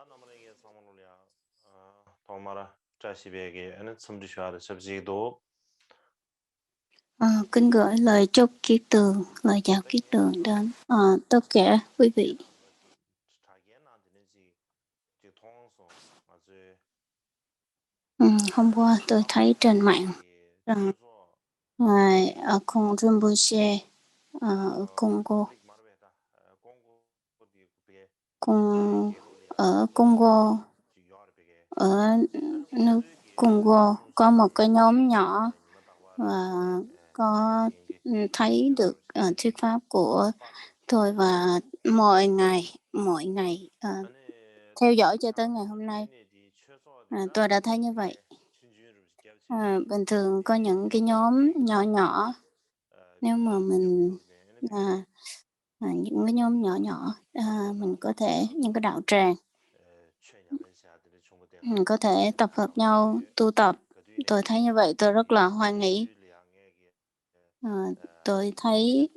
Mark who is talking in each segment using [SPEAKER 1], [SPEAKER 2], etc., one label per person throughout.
[SPEAKER 1] 나나마에게 사모놀이야. 도마라 자시베에게 에는 섬주셔야 접지도
[SPEAKER 2] Kính gửi lời chúc Kiết Tường, lời chào Kiết Tường đến tất cả quý vị. Hôm qua tôi thấy trên mạng rằng Ngài Akon Rinpoche ở Congo, ở Congo, ở nước Congo có một cái nhóm nhỏ và có thấy được thuyết pháp của tôi và mọi ngày theo dõi cho tới ngày hôm nay tôi đã thấy như vậy. Bình thường có những cái nhóm nhỏ nhỏ, nếu mà mình những cái nhóm nhỏ nhỏ mình có thể, những cái đạo tràng mình có thể tập hợp nhau tu tập. Tôi thấy như vậy tôi rất là hoan nghỉ. Tôi thấy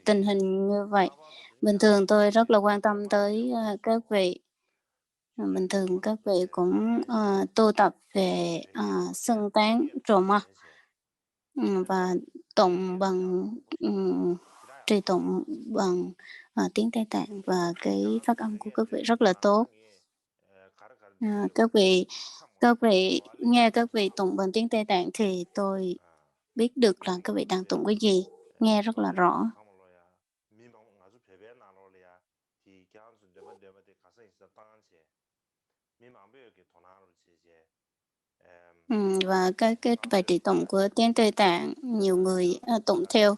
[SPEAKER 2] tình hình như vậy. Bình thường tôi rất là quan tâm tới các vị. Bình thường các vị cũng tu tập về xưng tán Roma và tụng bằng trì tụng bằng tiếng Tây Tạng, và cái phát âm của các vị rất là tốt. Các vị nghe các vị tụng bằng tiếng Tây Tạng thì tôi biết được là các vị đang tụng cái gì, nghe rất là rõ. Và cái bài trì tụng của tiếng Tây Tạng nhiều người tụng theo,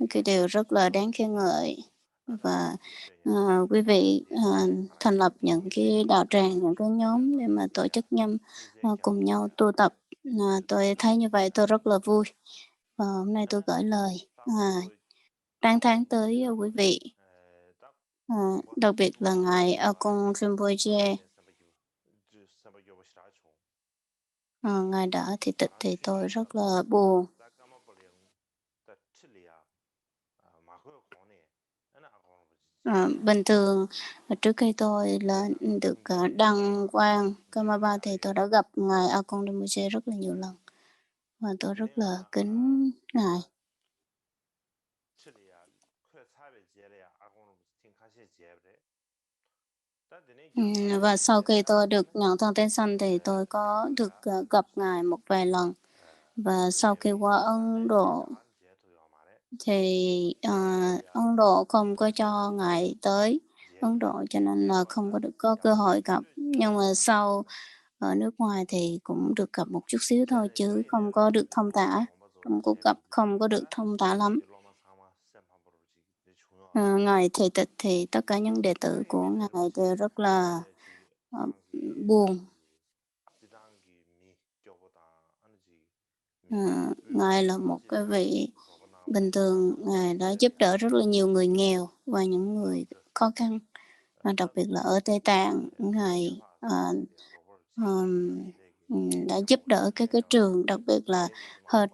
[SPEAKER 2] cái điều rất là đáng khen ngợi. Và quý vị thành lập những cái đạo tràng, những cái nhóm để mà tổ chức cùng nhau tu tập. Tôi thấy như vậy tôi rất là vui. Và hôm nay tôi gửi lời tán thán tới quý vị, đặc biệt là Ngài Akon Rinpoche. Ngài đã thị tịch thì tôi rất là buồn. Bình thường trước khi tôi là được đăng quang Kamapa thì tôi đã gặp Ngài Akon Rinpoche rất là nhiều lần và tôi rất là kính Ngài. Và sau khi tôi được nhận thân tái sanh thì tôi có được gặp Ngài một vài lần. Và sau khi qua Ấn Độ thì Ấn Độ không có cho Ngài tới Ấn Độ, cho nên là không có cơ hội gặp. Nhưng mà sau ở nước ngoài thì cũng được gặp một chút xíu thôi, chứ không có được thông thả. Trong cuộc gặp không có được thông thả lắm. Ngài thầy tịch thì tất cả những đệ tử của Ngài đều rất là buồn. Ngài là một cái vị bình thường, Ngài đã giúp đỡ rất là nhiều người nghèo và những người khó khăn, và đặc biệt là ở Tây Tạng. Ngài đã giúp đỡ cái trường, đặc biệt là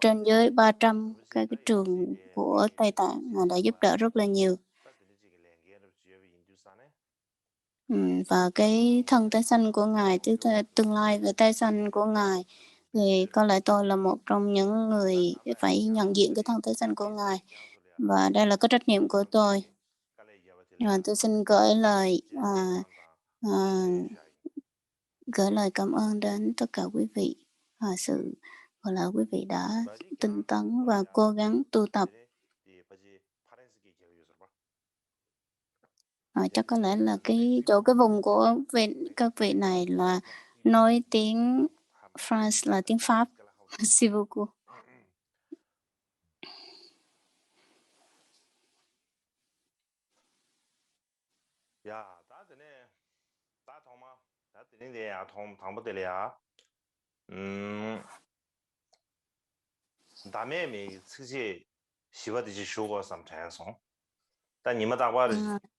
[SPEAKER 2] trên dưới 300 cái trường của Tây Tạng, Ngài đã giúp đỡ rất là nhiều. Và cái thân tái sanh của Ngài, tương lai về tái sanh của Ngài, thì có lẽ tôi là một trong những người phải nhận diện cái thân tái sanh của Ngài, và đây là cái trách nhiệm của tôi. Tôi xin gửi lời cảm ơn đến tất cả quý vị, sự gọi là quý vị đã tinh tấn và cố gắng tu tập. Chắc có lẽ là cái vùng của các vị này là nói tiếng France, là tiếng Pháp. Merci beaucoup.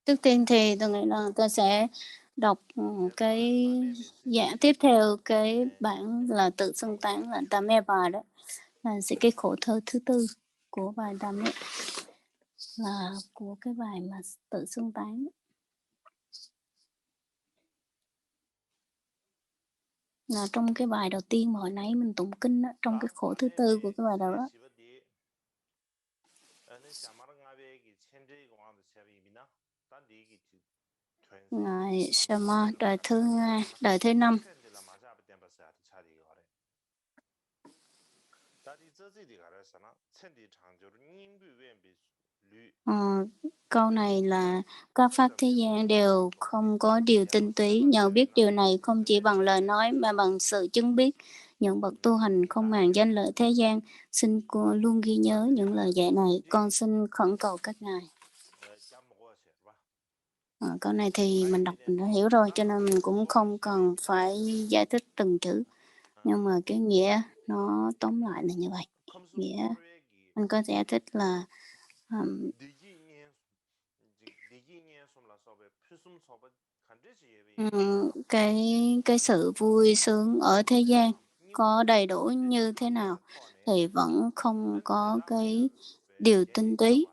[SPEAKER 2] Trước tiên thì tôi nghĩ là tôi sẽ đọc cái tiếp theo cái bản là tự xưng tán là Dame bài đó, là sẽ cái khổ thơ thứ tư của bài Dame, là của cái bài mà tự xưng tán. là trong cái bài đầu tiên mà hồi nãy mình tụng kinh á, trong cái
[SPEAKER 1] 다
[SPEAKER 2] khổ thứ tư của
[SPEAKER 1] 라멘베
[SPEAKER 2] cái bài đầu
[SPEAKER 1] 지게
[SPEAKER 2] đó.
[SPEAKER 1] 시버디 는 샤마르가베기 첸제이 공안도 샤비미나 단 리기 트웬세
[SPEAKER 2] Ngài Sama
[SPEAKER 1] 삼성노래로
[SPEAKER 2] đời
[SPEAKER 1] 다
[SPEAKER 2] thứ
[SPEAKER 1] 차디가라나
[SPEAKER 2] đời thứ năm.
[SPEAKER 1] 첸데라 마자베 템바스야 차디가 그래 다디 저지디 가라서나 첸디 창조를 인비 웬비 류
[SPEAKER 2] Ờ, câu này là các pháp thế gian đều không có điều tinh túy, nhờ biết điều này không chỉ bằng lời nói mà bằng sự chứng biết. Những bậc tu hành không màng danh lợi thế gian, xin cô luôn ghi nhớ những lời dạy này, con xin khẩn cầu các ngài. Câu này thì mình đọc mình đã hiểu rồi, cho nên mình cũng không cần phải giải thích từng chữ. Nhưng mà cái nghĩa nó tóm lại là như vậy. Nghĩa mình có giải thích là um, cái sự vui sướng ở thế gian có đầy đủ như thế nào thì vẫn không có cái điều tinh túy.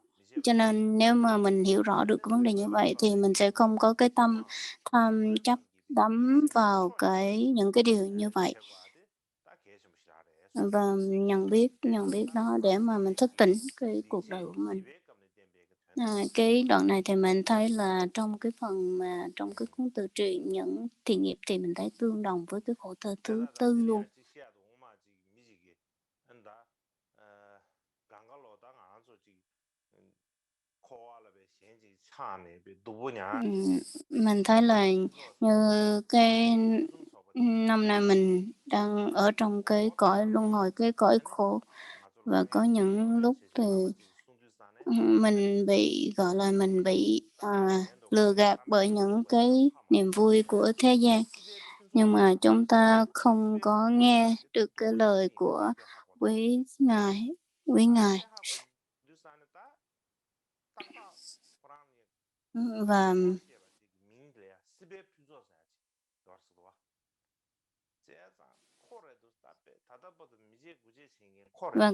[SPEAKER 2] Cho nên nếu mà mình hiểu rõ được cái vấn đề như vậy thì mình sẽ không có cái tâm tham chấp đắm vào những cái điều như vậy, và nhận biết nó để mà mình thức tỉnh cái cuộc đời của mình. Cái đoạn này thì mình thấy là trong cái phần mà trong cái cuốn tự truyện những thiện nghiệp thì mình thấy tương đồng với cái khổ thơ thứ tư luôn. Mình thấy là như cái năm nay mình đang ở trong cái cõi luân hồi, cái cõi khổ, và có những lúc thì mình bị gọi là mình bị lừa gạt bởi những cái niềm vui của thế gian, nhưng mà chúng ta không có nghe được cái lời của quý ngài quý ngài và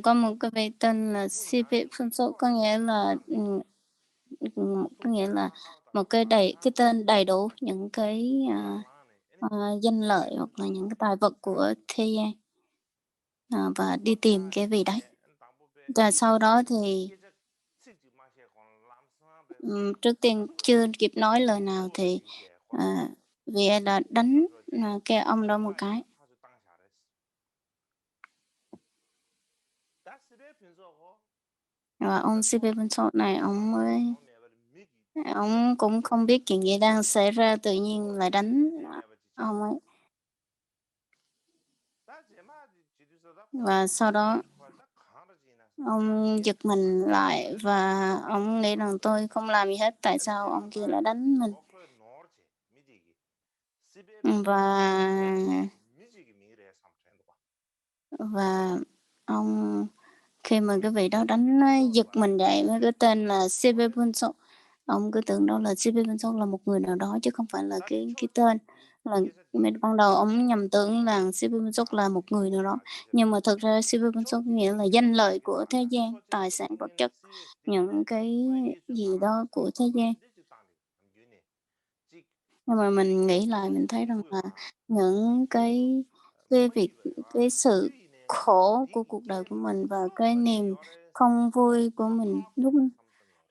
[SPEAKER 2] có một cái vị tên là Sipe Phunso, có nghĩa là một cái tên đầy đủ những cái danh lợi hoặc là những cái tài vật của thế gian, và đi tìm cái vị đấy. Và sau đó thì trước tiên chưa kịp nói lời nào thì vị ấy đã đánh cái ông đó một cái, và ông Sipe Phunso này ông cũng không biết chuyện gì đang xảy ra, tự nhiên lại đánh ông ấy. Và sau đó ông giật mình lại và ông nghĩ rằng tôi không làm gì hết, tại sao ông kia lại đánh mình. Và ông khi mà cái vị đó đánh nó giật mình dậy với cái tên là Sipe Phunso, ông cứ tưởng đâu là Sipe Phunso là một người nào đó chứ không phải là cái tên. Là ban đầu ông nhầm tưởng là Sipe Phunso là một người nào đó, nhưng mà thực ra Sipe Phunso nghĩa là danh lợi của thế gian, tài sản vật chất, những cái gì đó của thế gian. Nhưng mà mình nghĩ lại mình thấy rằng là những việc cái sự khổ của cuộc đời của mình và cái niềm không vui của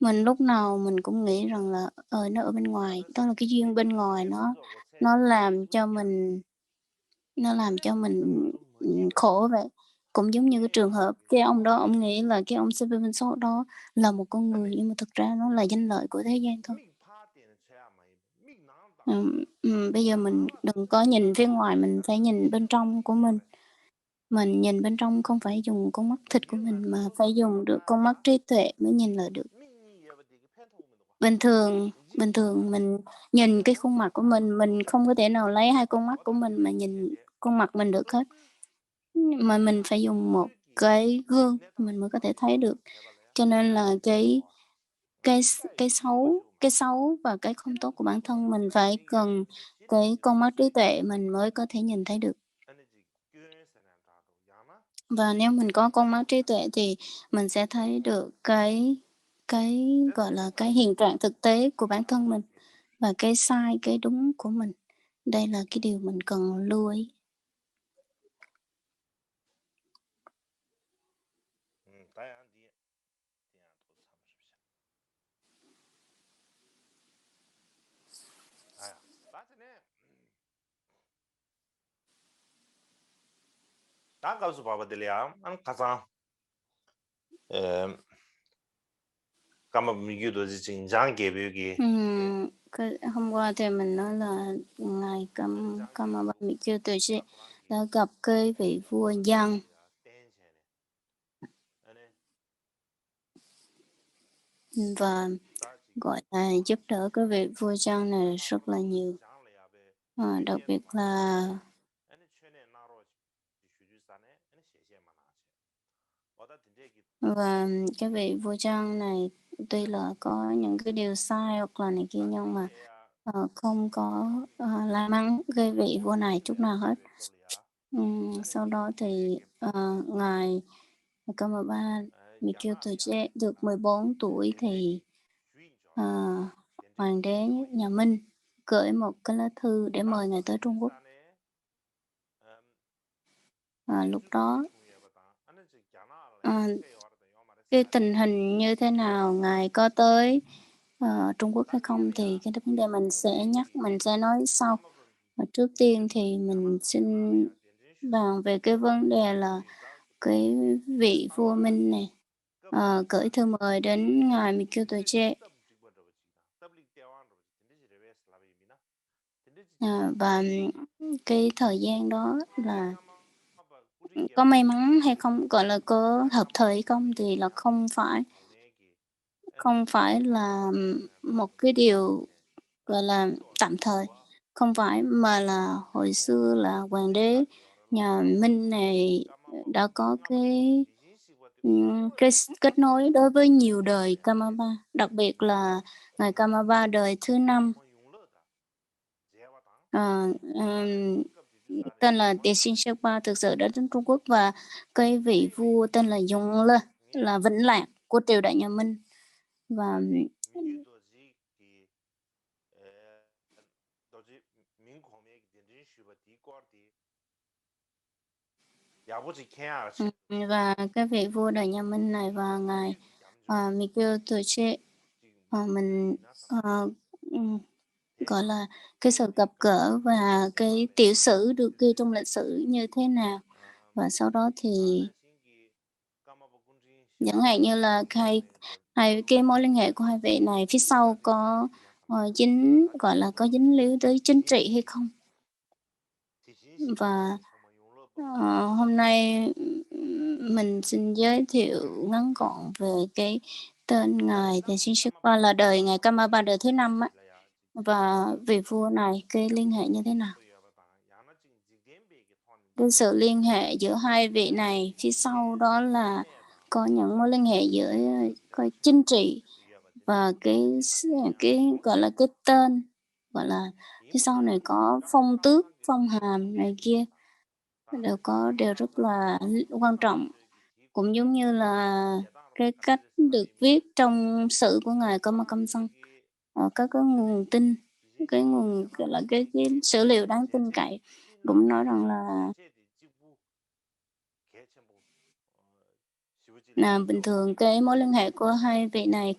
[SPEAKER 2] lúc nào mình cũng nghĩ rằng là nó ở bên ngoài, đó là cái duyên bên ngoài, nó làm cho mình khổ vậy. Cũng giống như cái trường hợp cái ông đó, ông nghĩ là cái ông Steven đó là một con người, nhưng mà thực ra nó là danh lợi của thế gian thôi. Bây giờ mình đừng có nhìn phía ngoài, mình phải nhìn bên trong của mình. Mình nhìn bên trong không phải dùng con mắt thịt của mình, mà phải dùng được con mắt trí tuệ mới nhìn lại được. Bình thường mình nhìn cái khuôn mặt của mình không có thể nào lấy hai con mắt của mình mà nhìn khuôn mặt mình được hết. Mà mình phải dùng một cái gương mình mới có thể thấy được. Cho nên là cái xấu và cái không tốt của bản thân mình phải cần cái con mắt trí tuệ mình mới có thể nhìn thấy được. Và nếu mình có con mắt trí tuệ thì mình sẽ thấy được gọi là cái hiện trạng thực tế của bản thân mình và cái sai, cái đúng của mình. Đây là cái điều mình cần lưu ý.
[SPEAKER 1] 다 가서 봐봐 들이야. 안 가자. Kama migyudo ji jinjang gebyugi.
[SPEAKER 2] Hôm qua thì mình nói là ngài Kamaba Mikyo Toshi đã gặp cái vị vua Giang và gọi là giúp đỡ cái vị vua Giang này rất là nhiều. Đặc biệt là và cái vị vua Giang này tuy là có những cái điều sai hoặc là này kia nhưng mà không có la mắng cái vị vua này chút nào hết. Sau đó thì ngài Kamaba Mikyo Toje được 14 tuổi thì hoàng đế nhà Minh gửi một cái lá thư để mời ngài tới Trung Quốc. Lúc đó cái tình hình như thế nào, ngài có tới Trung Quốc hay không thì cái vấn đề mình sẽ nói sau. Trước tiên thì mình xin bàn về cái vấn đề là cái vị vua Minh này gửi thư mời đến ngài Mikyo Toje. Và cái thời gian đó là có may mắn hay không, gọi là có hợp thời hay không thì là không phải là một cái điều gọi là tạm thời, không phải, mà là hồi xưa là hoàng đế nhà Minh này đã có cái kết nối đối với nhiều đời Kamaba, đặc biệt là ngài Kamaba đời thứ 5 tên là Địa Sinh Sherpa thực sự đã đến Trung Quốc, và cái vị vua tên là Dung Lê là Vĩnh Lạc của triều đại nhà Minh. Và cái vị vua đời nhà Minh này và ngài Mikyo Toche mình gọi là cái sự gặp gỡ và cái tiểu sử được ghi trong lịch sử như thế nào, và sau đó thì chẳng hạn như là hai cái mối liên hệ của hai vị này phía sau có gọi là có dính líu tới chính trị hay không. Và hôm nay mình xin giới thiệu ngắn gọn về cái tên ngài Tề Sinh Sherpa là đời ngài Kamaba đời thứ 5 á, và vị vua này cái liên hệ như thế nào. Cái sự liên hệ giữa hai vị này phía sau đó là có những mối liên hệ giữa chính trị và cái gọi là cái tên, gọi là phía sau này có phong tước, phong hàm này kia đều rất là quan trọng, cũng giống như là cái cách được viết trong sử của ngài Kamakam-san, các cái nguồn tin, cái nguồn gọi là cái sử liệu đáng tin cậy cũng nói rằng là bình thường cái mối liên hệ của hai vị này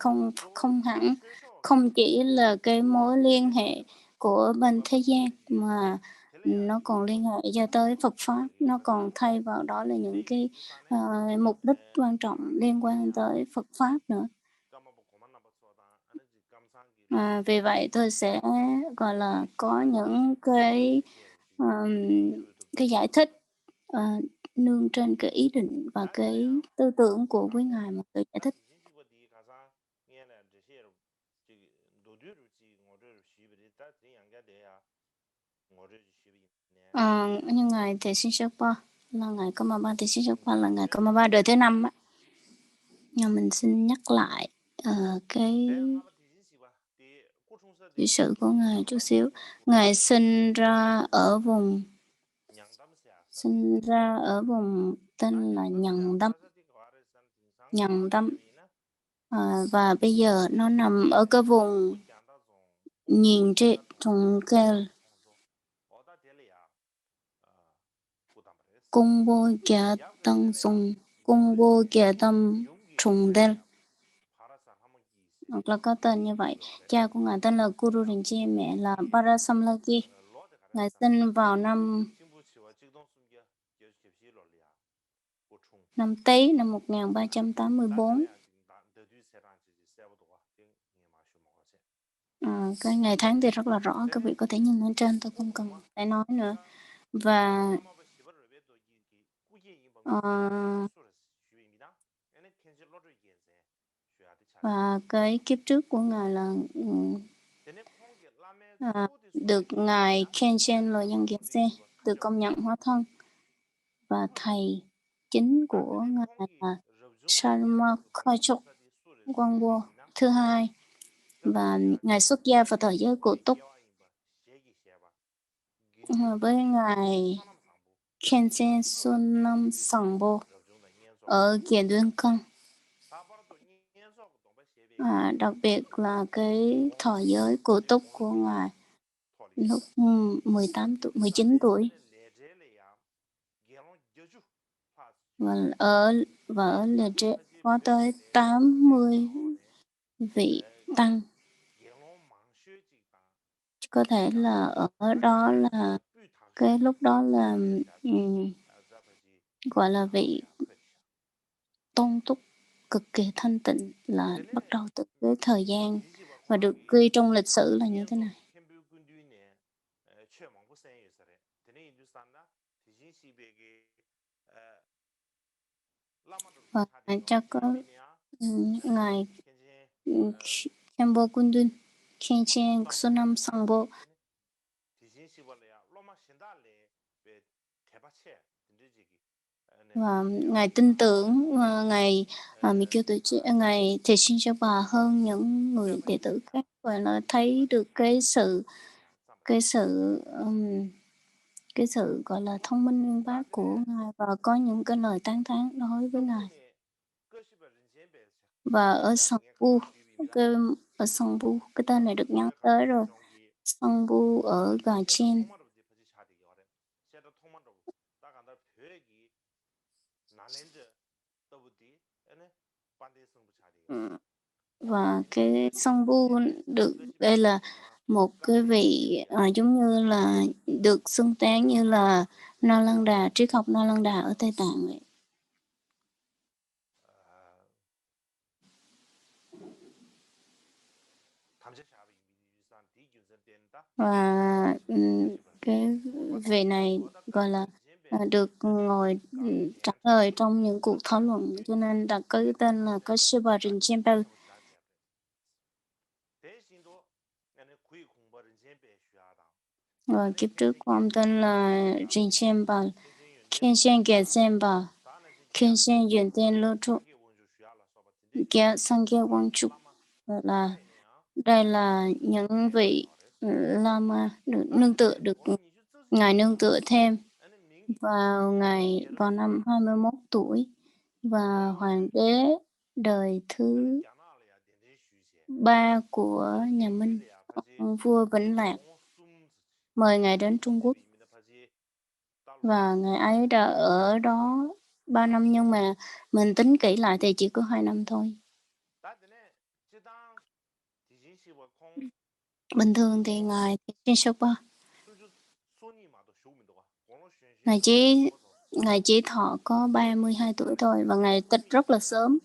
[SPEAKER 2] không chỉ là cái mối liên hệ của bên thế gian mà nó còn liên hệ cho tới Phật pháp, nó còn thay vào đó là những cái mục đích quan trọng liên quan tới Phật pháp nữa. Vì vậy tôi sẽ gọi là có những cái giải thích nương trên cái ý định và cái tư tưởng của quý ngài mà tôi giải thích. Nhưng ngài Tề Sinh Sherpa là ngài Kamaba Tề Sinh Sherpa là ngài Kamaba đời thứ 5 á. Nhưng mình xin nhắc lại cái lịch sử của ngài chút xíu. Ngài sinh ra ở vùng tên là Nhằn Đâm, và bây giờ nó nằm ở cái vùng Nhìn Trị Trùng Kèl, Cung Bô Kẻ Tăng Sùng, Cung Bô Kẻ Tâm Trùng Đel, hoặc là có tên như vậy. Cha của ngài tên là Guru Rinpoche, mẹ là Parasamlaki. Ngài sinh vào năm năm Tý năm 1384. Cái ngày tháng thì rất là rõ, các vị có thể nhìn lên trên, tôi không cần phải nói nữa. Và và cái kiếp trước của ngài là được ngài Khenchen Lô Nhân Gyatso được công nhận hóa thân, và thầy chính của ngài là Sharma Kachok Gwangwo thứ hai, và ngài xuất gia vào thời giới của Túc với ngài Khenchen Sunam Sangbo ở Kiền Tuyên Cân. Đặc biệt là cái thời giới của Túc của ngài lúc 18 tuổi, 19 tuổi, và ở Lê Trế có tới 80 vị tăng. Có thể là ở đó là cái lúc đó là gọi là vị tôn túc cực kỳ thanh tịnh, là bắt đầu từ cái thời gian và được ghi trong lịch sử là như thế này. Và cho có ngài Khenpo Kundun Khenchen Sunam Sangbo và ngài tin tưởng ngài ngài Thầy Sinh Sa Bà hơn những người đệ tử khác, và nó thấy được cái sự gọi là thông minh uyên bác của ngài, và có những cái lời tán thán đối với ngài. Và ở Songbu, ở Songbu, cái tên này được nhắc tới rồi. Songbu ở Gà Chen. Và cái Songbu được, đây là một cái vị giống như là được xưng tán như là Nalanda, triết học Nalanda ở Tây Tạng vậy. Và cái vị này gọi là được ngồi trả lời trong những cuộc thảo luận, cho nên đặt cái tên là Kashyapa Rinpoche. Và kiếp trước của ông tên là Rinpoche, Khenchen Gyatso, Khenchen Yuen Ten Lô Trúc, Gyat Sangye Wang Trúc. Là đây là những vị Lama được nương tựa thêm vào năm 21 tuổi, và hoàng đế đời thứ 3 của nhà Minh, ông vua Vĩnh Lạc, mời ngài đến Trung Quốc, và ngài ấy đã ở đó 3 năm, nhưng mà mình tính kỹ lại thì chỉ có 2 năm thôi. Bình thường thì ngài Shinshapa ngài chỉ thọ có 32 tuổi thôi, và ngài tịch rất là sớm.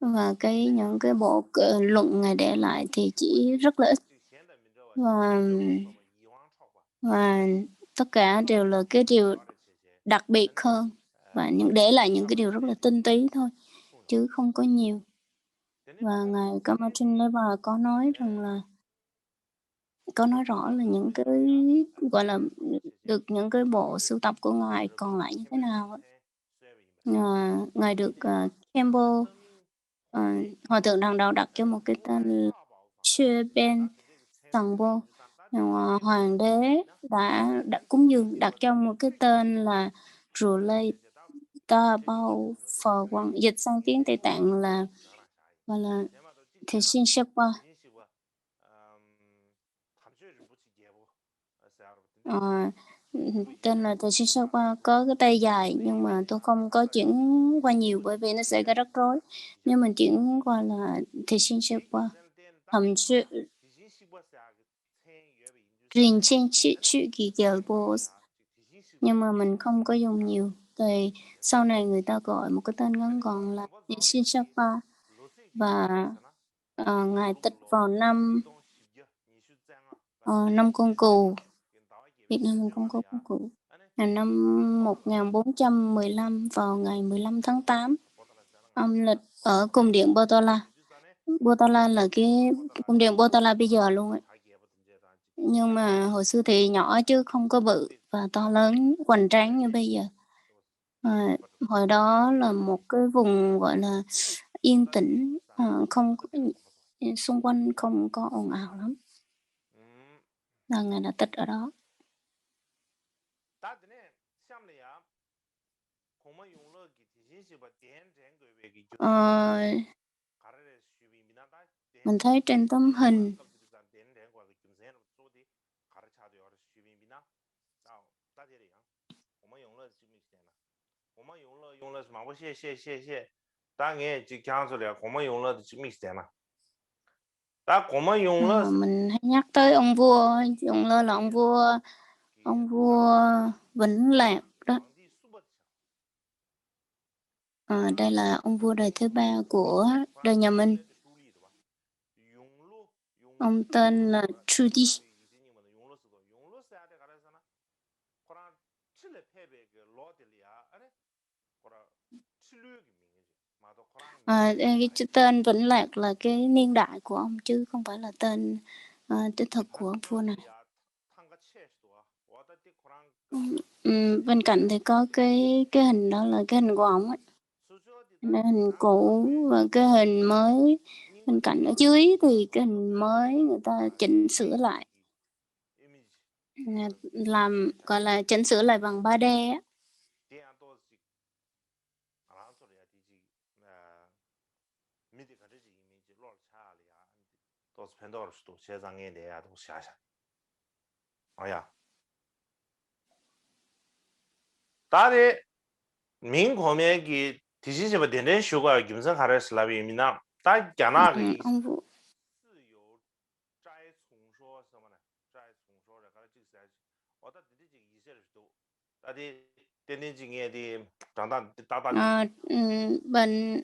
[SPEAKER 2] Và những cái bộ luận ngài để lại thì chỉ rất là ít, và tất cả đều là cái điều đặc biệt hơn, và để lại những cái điều rất là tinh túy thôi, chứ không có nhiều. Và ngài Kamachin Leva có nói rõ là những cái gọi là được những cái bộ sưu tập của ngài còn lại như thế nào. Ngài được Khenpo Hòa thượng Đằng Đạo đặt cho một cái tên Chue Ben Sangbo. Hoàng đế đã cúng dường đặt cho một cái tên là Rùa Lây Ta Bao Phò Quang, dịch sang tiếng Tây Tạng là gọi là Thế Sinh Sapa. Tên là Thế Sinh Sapa có cái tay dài, nhưng mà tôi không có chuyển qua nhiều bởi vì nó sẽ gây rắc rối. Nếu mình chuyển qua là Thế Sinh Sapa, thậm chí riêng trên chữ kỳ kèo boss, nhưng mà mình không có dùng nhiều. Thì sau này người ta gọi một cái tên ngắn gọn là Nishin Sapa, và ngài tịch vào năm năm Con Cù, Việt Nam mình không có Con Cù, là năm 1415 vào ngày 15 tháng 8 âm lịch ở cung điện Potala. Potala là cái cung điện Potala bây giờ luôn ấy. Nhưng mà hồi xưa thì nhỏ chứ không có bự và to lớn hoành tráng như bây giờ. Hồi đó là một cái vùng gọi là yên tĩnh, không xung quanh không có ồn ào lắm. Là ngài đã tịch ở đó. Mình thấy trên tấm hình mình hay nhắc tới ông vua Yongle là ông vua Vĩnh Lạc đó. Đây là ông vua đời thứ 3 của đời nhà Minh. Ông tên là Trudi. Cái tên Vĩnh Lạc là cái niên đại của ông chứ không phải là tên đích thực của ông vua này. Bên cạnh thì có cái hình đó là cái hình của ông ấy. Đây hình cũ và cái hình mới bên cạnh ở dưới thì cái hình mới người ta chỉnh sửa lại, làm gọi là chỉnh sửa lại bằng 3D á.
[SPEAKER 1] 다리 민고매기 디지지바 되는 쇼가 김성 하르슬라비미나 다 갸나기
[SPEAKER 2] ông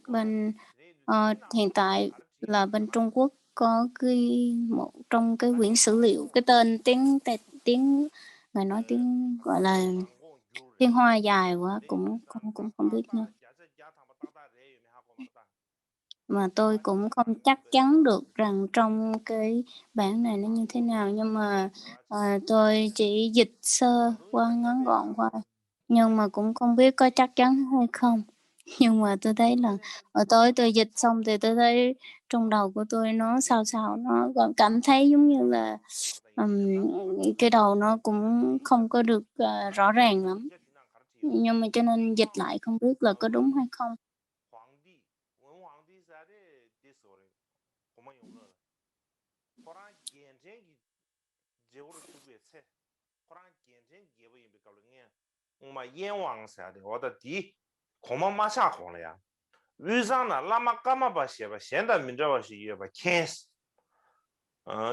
[SPEAKER 2] bên hiện tại là bên Trung Quốc có một trong cái quyển sử liệu, cái tên tiếng người nói tiếng gọi là tiếng Hoa dài quá cũng không biết nữa, mà tôi cũng không chắc chắn được rằng trong cái bản này nó như thế nào, nhưng mà tôi chỉ dịch sơ qua ngắn gọn qua, nhưng mà cũng không biết có chắc chắn hay không. Nhưng mà tôi thấy là tối tôi dịch xong thì tôi thấy trong đầu của tôi nó sao nó cảm thấy giống như là cái đầu nó cũng không có được rõ ràng lắm, nhưng mà cho nên dịch lại không biết là có đúng hay không.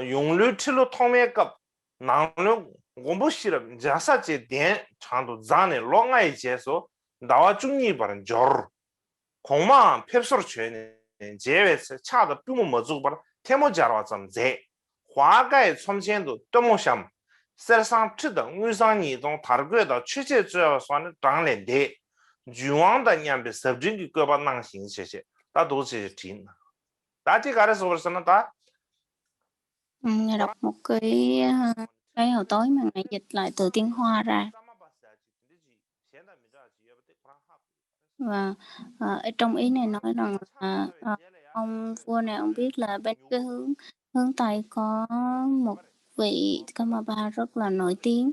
[SPEAKER 1] 용류치로 통해급 나는 공부실은 자사제 된 장도 잔에 롱아이 제소 나와 중립 바른 저 공마 펩스로 죄네 제외서 차도 뿜어 뭐주고 바로 테모자로 좀제 화가의 솜신도 또모샴 세상 치등 의상이 동 다르게도 취재 주요 선을 당래데 주왕의 냠비 서진기 거바 낭신 세세 다 도시 tin 다지 가르서 벌써는 다
[SPEAKER 2] Ngài đọc một cái hồi tối mà ngài dịch lại từ tiếng Hoa ra, và ở trong ý này nói rằng là ông vua này ông biết là bên cái hướng Tây có một vị Kamapa rất là nổi tiếng,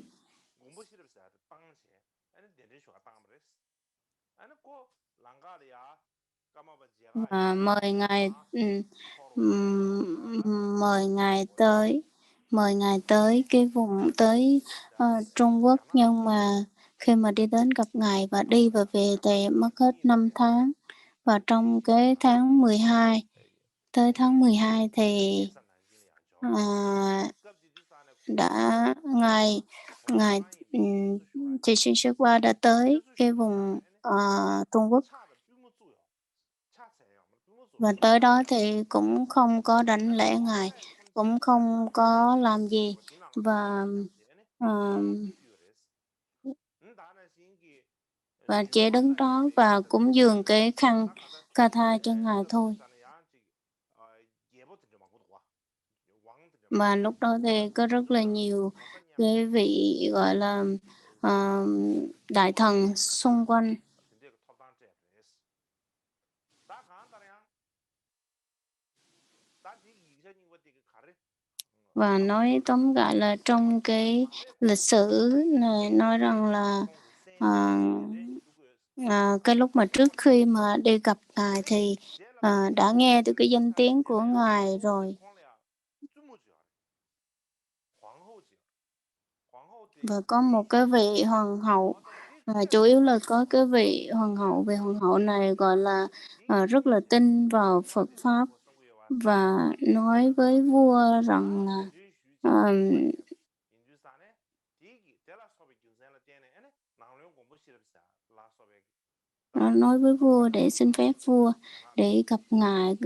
[SPEAKER 2] và mời ngài tới cái vùng Trung Quốc, nhưng mà khi mà đi đến gặp ngài và đi và về thì mất hết 5 tháng, và trong cái tháng 12 tới tháng 12 thì ngài thì xuyên suốt qua đã tới cái vùng Trung Quốc, và tới đó thì cũng không có đảnh lễ ngài, cũng không có làm gì, và và chỉ đứng đó và cúng dường cái khăn ca tha cho ngài thôi. Và lúc đó thì có rất là nhiều cái vị gọi là đại thần xung quanh, và nói tóm lại là trong cái lịch sử này nói rằng là cái lúc mà trước khi mà đi gặp ngài thì đã nghe được cái danh tiếng của ngài rồi, và có một cái vị hoàng hậu, chủ yếu là có cái vị hoàng hậu này gọi là rất là tin vào Phật pháp, và nói với vua rằng là nói với vua để xin phép vua để gặp ngài.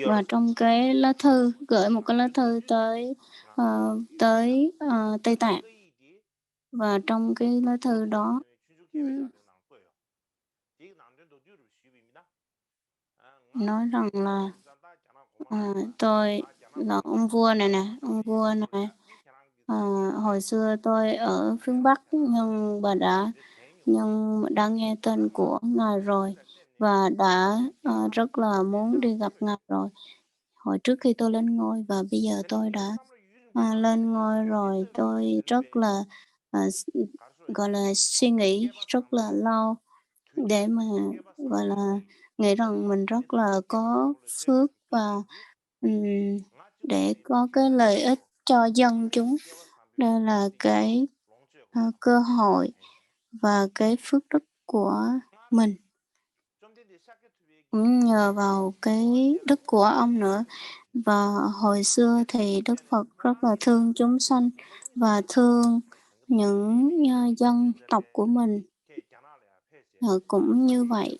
[SPEAKER 2] Và trong cái lá thư, gửi một cái lá thư tới Tây Tạng, và trong cái lá thư đó nói rằng là tôi là ông vua này, hồi xưa tôi ở phương Bắc, nhưng đã nghe tên của ngài rồi, và đã rất là muốn đi gặp ngài rồi hồi trước khi tôi lên ngôi, và bây giờ tôi đã lên ngôi rồi. Tôi rất là gọi là suy nghĩ rất là lâu để mà gọi là nghĩ rằng mình rất là có phước, và để có cái lợi ích cho dân chúng. Đây là cái cơ hội và cái phước đức của mình, cũng nhờ vào cái đức của ông nữa. Và hồi xưa thì Đức Phật rất là thương chúng sanh và thương những dân tộc của mình. Cũng như vậy,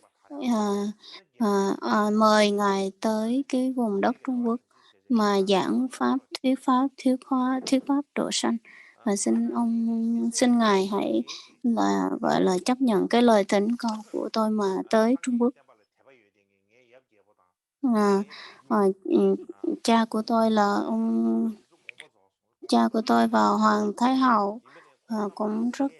[SPEAKER 2] mời ngài tới cái vùng đất Trung Quốc mà giảng pháp, thuyết pháp độ sanh, và xin ngài hãy là gọi là chấp nhận cái lời thỉnh cầu của tôi mà tới Trung Quốc. Cha của tôi và Hoàng Thái Hậu cũng rất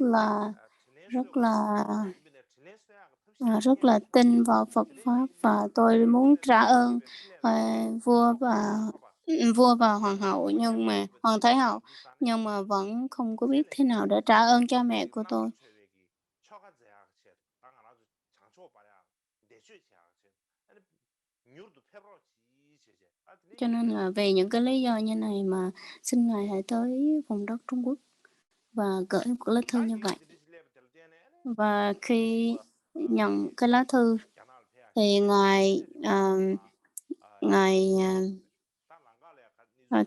[SPEAKER 2] là tin vào Phật pháp, và tôi muốn trả ơn vua và hoàng hậu, nhưng mà Hoàng Thái Hậu, nhưng mà vẫn không có biết thế nào để trả ơn cha mẹ của tôi. Cho nên là vì những cái lý do như này mà xin ngài hãy tới vùng đất Trung Quốc và gửi một lá thư như vậy. Và khi nhận cái lá thư thì ngài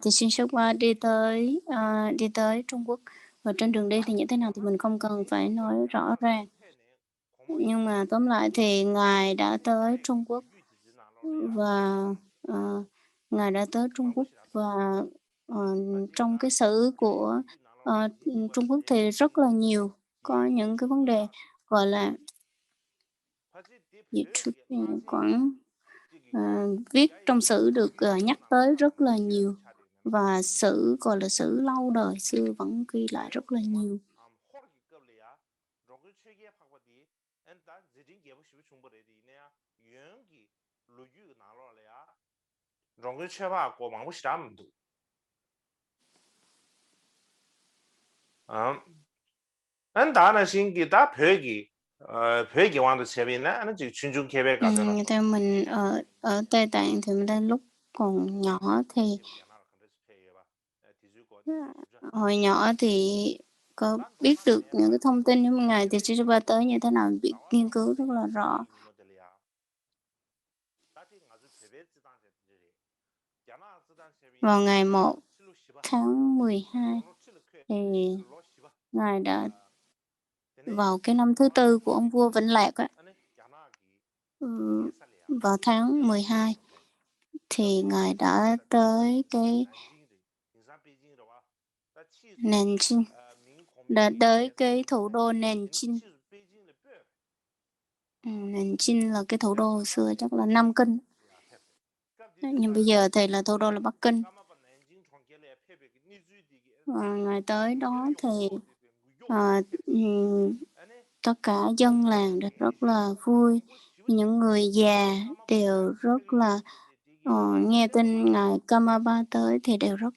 [SPEAKER 2] thì xuyên suốt qua đi tới Trung Quốc, và trên đường đi thì như thế nào thì mình không cần phải nói rõ ràng, nhưng mà tóm lại thì ngài đã tới Trung Quốc, và trong cái sử của Trung Quốc thì rất là nhiều, có những cái vấn đề gọi là Quảng viết trong sử được nhắc tới rất là nhiều, và sử gọi là sử lâu đời xưa vẫn ghi lại rất là nhiều. Theo mình ở Tây Tạng thì mình lúc còn nhỏ thì hồi nhỏ thì có biết được những cái thông tin của ngài thì Shishiba tới như thế nào, bị nghiên cứu rất là rõ. Vào ngày 1 tháng 12 thì ngài đã vào cái năm thứ tư của ông vua Vĩnh Lạc á, vào tháng 12 thì ngài đã tới cái Nanjing, đã tới cái thủ đô Nanjing. Nanjing là cái thủ đô hồi xưa chắc là Nam Kinh, nhưng bây giờ thì là thủ đô là Bắc Kinh. Ngài tới đó thì tất cả dân làng đều rất là vui, những người già đều rất là nghe tin ngài Kamaba tới thì đều rất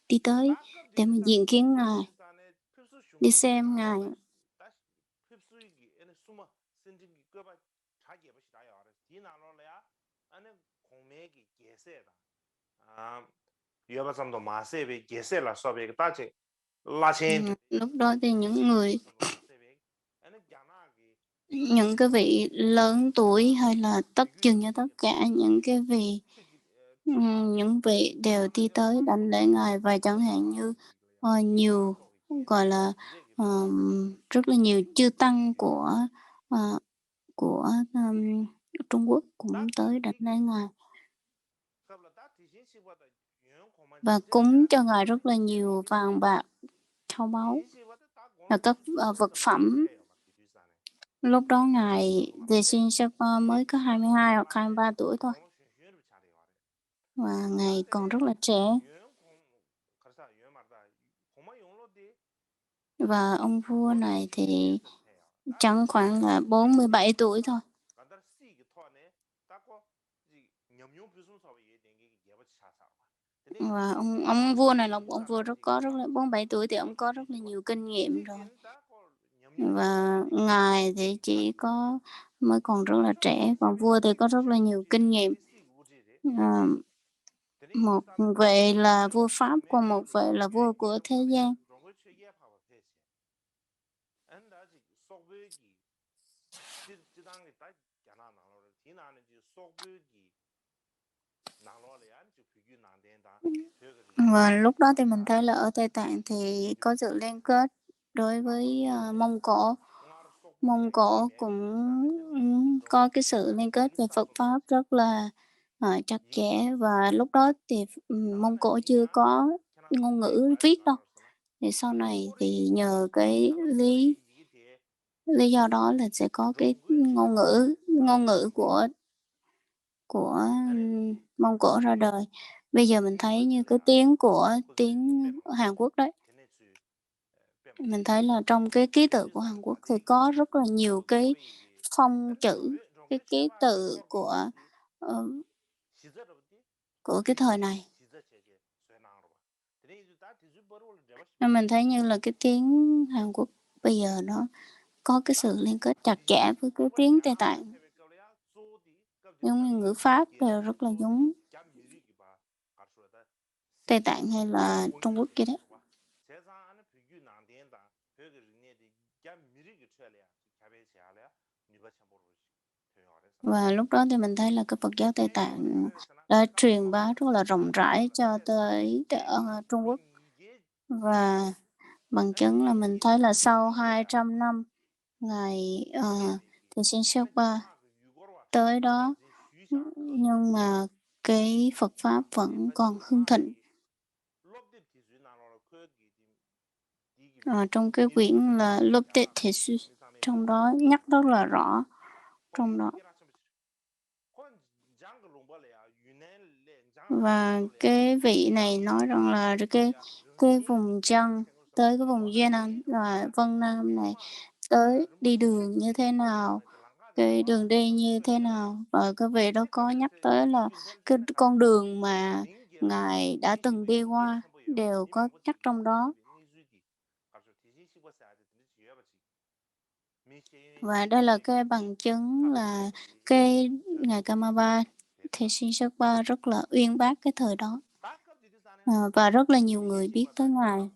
[SPEAKER 2] đi tới để mà diện kiến ngài, đi xem ngài. Lúc đó thì những cái vị lớn tuổi hay là chừng như tất cả những cái vị những vị đều đi tới đảnh lễ ngài, và chẳng hạn như nhiều gọi là rất là nhiều chư tăng của Trung Quốc cũng tới đảnh lễ ngài và cúng cho ngài rất là nhiều vàng bạc châu báu và các vật phẩm. Lúc đó ngài Deshin Sherpa mới có 22 hoặc 23 tuổi thôi, và ngài còn rất là trẻ. Và ông vua này thì chẳng khoảng là 47 tuổi thôi. Và ông vua này là ông vua rất là 47 tuổi thì ông có rất là nhiều kinh nghiệm rồi. Và ngài thì chỉ có mới còn rất là trẻ, còn vua thì có rất là nhiều kinh nghiệm. Một vị là vua Pháp, còn một vị là vua của thế gian. Và lúc đó thì mình thấy là ở Tây Tạng thì có sự liên kết đối với Mông Cổ. Mông Cổ cũng có cái sự liên kết về Phật Pháp rất là chặt chẽ, và lúc đó thì Mông Cổ chưa có ngôn ngữ viết đâu. Thì sau này thì nhờ cái lý do đó là sẽ có cái ngôn ngữ của Mông Cổ ra đời. Bây giờ mình thấy như cái tiếng Hàn Quốc đấy, mình thấy là trong cái ký tự của Hàn Quốc thì có rất là nhiều cái phông chữ, cái ký tự của cái thời này. Nên mình thấy như là cái tiếng Hàn Quốc bây giờ nó có cái sự liên kết chặt chẽ với cái tiếng Tây Tạng, giống như ngữ Pháp đều rất là giống Tây Tạng hay là Trung Quốc kia đấy. Và lúc đó thì mình thấy là cái Phật giáo Tây Tạng đã truyền bá rất là rộng rãi cho tới Trung Quốc. Và bằng chứng là mình thấy là sau 200 năm Ngài Thiền Sinh Sherpa tới đó, nhưng mà cái Phật Pháp vẫn còn hưng thịnh. Trong cái quyển là Lobdet Thể Sư, trong đó nhắc rất là rõ trong đó. Và cái vị này nói rằng là cái vùng chân tới cái vùng Yunnan và Vân Nam này tới đi đường như thế nào, cái đường đi như thế nào, và cái vị đó có nhắc tới là cái con đường mà ngài đã từng đi qua đều có nhắc trong đó. Và đây là cái bằng chứng là cái ngài Kamaba Thầy Sinh Sherpa rất là uyên bác cái thời đó, và rất là nhiều người biết tới ngài.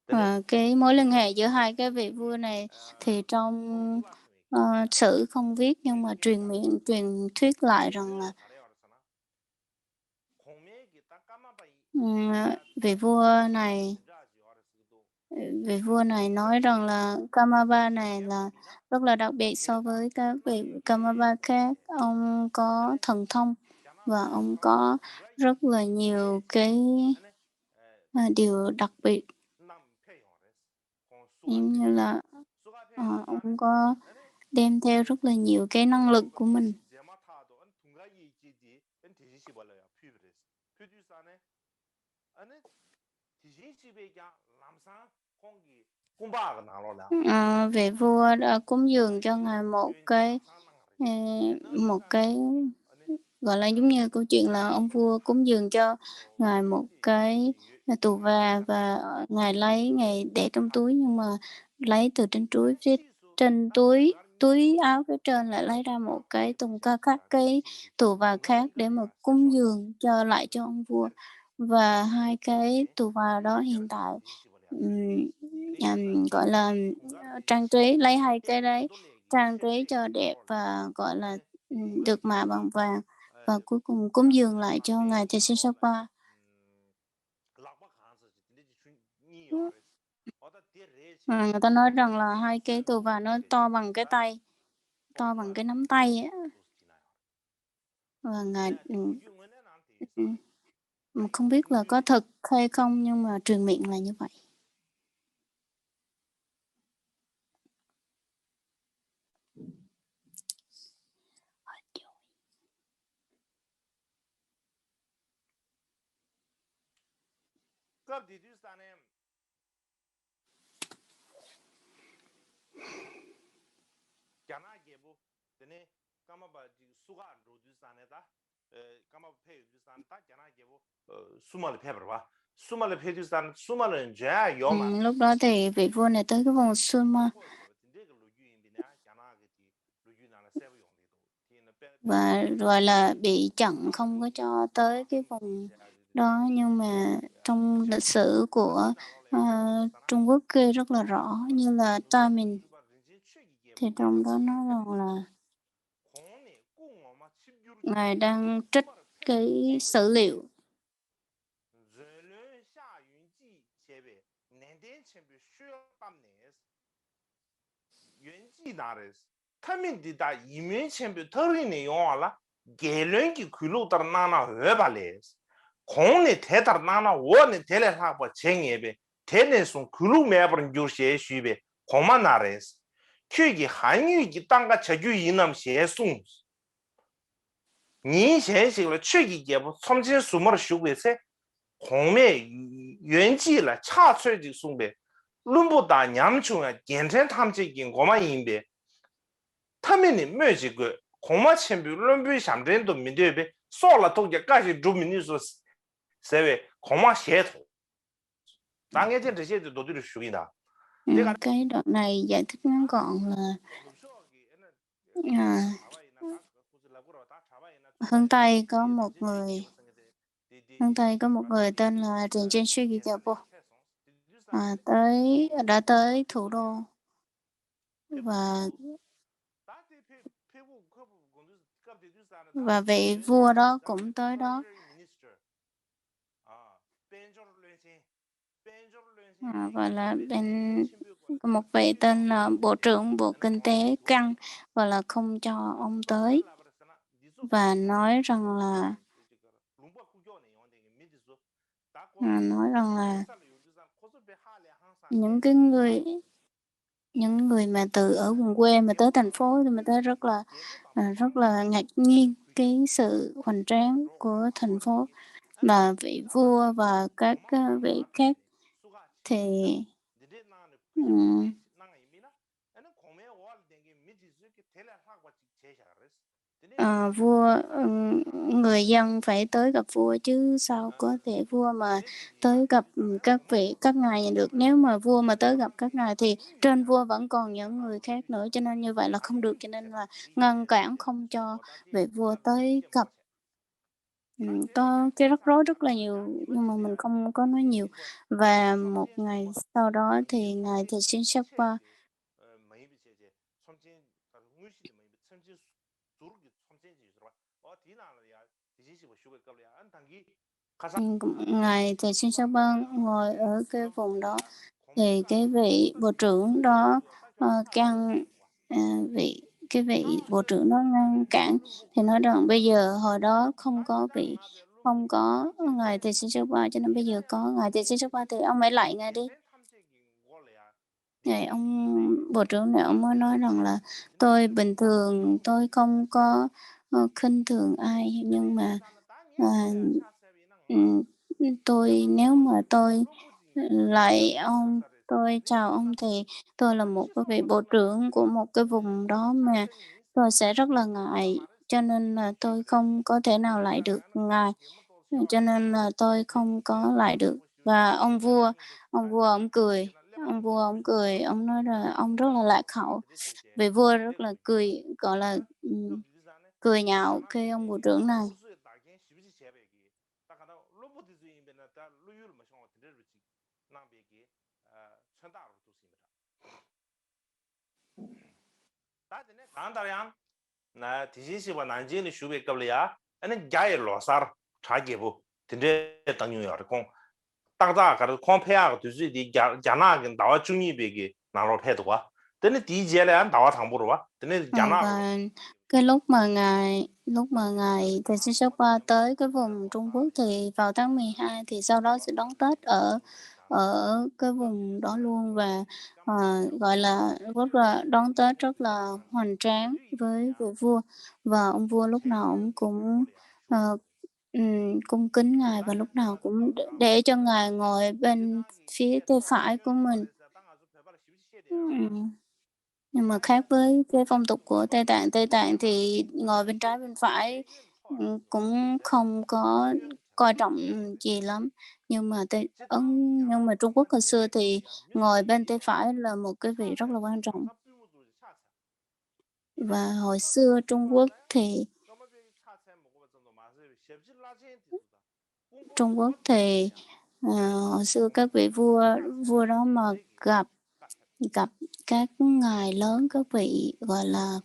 [SPEAKER 2] Và cái mối liên hệ giữa hai cái vị vua này thì trong sử không viết nhưng mà truyền thuyết lại rằng là vị vua này nói rằng là Kamaba này là rất là đặc biệt so với các vị Kamaba khác. Ông có thần thông và ông có rất là nhiều cái điều đặc biệt, như là ông có đem theo rất là nhiều cái năng lực của mình. Vị vua đã cúng dường cho ngài một cái gọi là giống như câu chuyện là ông vua cúng dường cho ngài một cái tù và ngài để trong túi, nhưng mà lấy từ trên túi áo phía trên lại lấy ra một cái cái tù và khác để mà cúng dường lại cho ông vua. Và hai cái tù và đó hiện tại gọi là trang trí, lấy hai cái đấy trang trí cho đẹp và gọi là được mạ bằng vàng, và cuối cùng cúng dường lại cho ngài Thầy Sinh Sapa. Người ta nói rằng là hai cái tù và nó to bằng cái nắm tay ấy. Và ngài không biết là có thật hay không, nhưng mà truyền miệng là như vậy. Lúc đó thì vị vua này tới cái vùng Suma và gọi là bị chặn không có cho tới cái vùng đó, nhưng mà trong lịch sử của Trung Quốc ghi rất là rõ, như là Tamin thì trong đó nói rằng là ngài đang trích cái sử liệu
[SPEAKER 1] 공내 대달 나나 원에 대래 하고 쟁예베 대내송 글루 매버는 요시에 쉬베 고만 나레스 큐기 한유기 땅과 저주 이남 시에송 니 현실로 최기 개부 섬진 수모를 쉬고에서 공매原籍了차철지 송베 룸보다 냠중아 괜찮 탐지긴 고만 인베 타면이 뭐지 그 공마 챔비 룸비 샴den도 민데베 소라 독자까지 주민이서 세외 공마 셰토 당에 전 저些都是属于的
[SPEAKER 2] cái đoạn này giải thích ngắn gọn là Hướng Tây có một người tên là Trần Trên Suy Kỳ Kiều đã tới thủ đô, và vị vua đó cũng tới đó. Và là một vị tên là Bộ trưởng Bộ Kinh tế Căng, và là không cho ông tới, và nói rằng là những người mà từ ở vùng quê mà tới thành phố thì mà tới rất là ngạc nhiên cái sự hoành tráng của thành phố. Mà vị vua và các vị khác thì người dân phải tới gặp vua, chứ sao có thể vua mà tới gặp các ngài được. Nếu mà vua mà tới gặp các ngài thì trên vua vẫn còn những người khác nữa, cho nên như vậy là không được, cho nên là ngăn cản không cho vị vua tới gặp có cái rắc rối rất là nhiều nhưng mà mình không có nói nhiều. Và một ngày sau đó thì Ngài Thầy Sinh Sapa Ngài Thầy Sinh Sapa ngồi ở cái vùng đó, thì cái vị bộ trưởng đó can vị cái vị bộ trưởng đó ngăn cản, thì nói rằng bây giờ hồi đó không có ngài Thầy Sinh Sapa, cho nên bây giờ có ngài Thầy Sinh Sapa thì ông ấy lại ngài đi. Này ông bộ trưởng này ông mới nói rằng là tôi bình thường tôi không có khinh thường ai, nhưng mà ừm, nếu mà tôi lại ông tôi chào ông thì tôi là một cái vị bộ trưởng của một cái vùng đó mà tôi sẽ rất là ngại, cho nên là tôi không có thể nào lại được ngài, cho nên là tôi không có lại được. Và ông vua ông cười, ông nói là ông rất là lạc hậu. Vị vua rất là cười, gọi là cười nhạo cái ông bộ trưởng này.
[SPEAKER 1] 나 디지시바 난지니 슈베 qab리야 아니 갸이 로사르 차게부 딘데 당뇨야 공 땅다 가르 콤페야 두지디 갸나긴 나와 중이베기 나로 패도와 근데 디제래 안 나와 당보로 와 근데 갸나
[SPEAKER 2] Và cái lúc mà ngài Thầy Sư Sapa tới cái vùng Trung Quốc thì vào tháng 12, thì sau đó sẽ đón Tết ở ở cái vùng đó luôn, và gọi là rất là đón Tết rất là hoành tráng với vị vua, và ông vua lúc nào ông cũng cung kính ngài, và lúc nào cũng để cho ngài ngồi bên phía tay phải của mình. Ừm. Nhưng mà khác với cái phong tục của Tây Tạng thì ngồi bên trái bên phải cũng không có coi trọng gì lắm. Nhưng mà nhưng mà Trung Quốc hồi xưa thì ngồi bên tay phải là một cái vị rất là quan trọng. Và hồi xưa Trung Quốc thì hồi xưa các vị vua đó mà gặp gặp các ngài lớn, các vị gọi là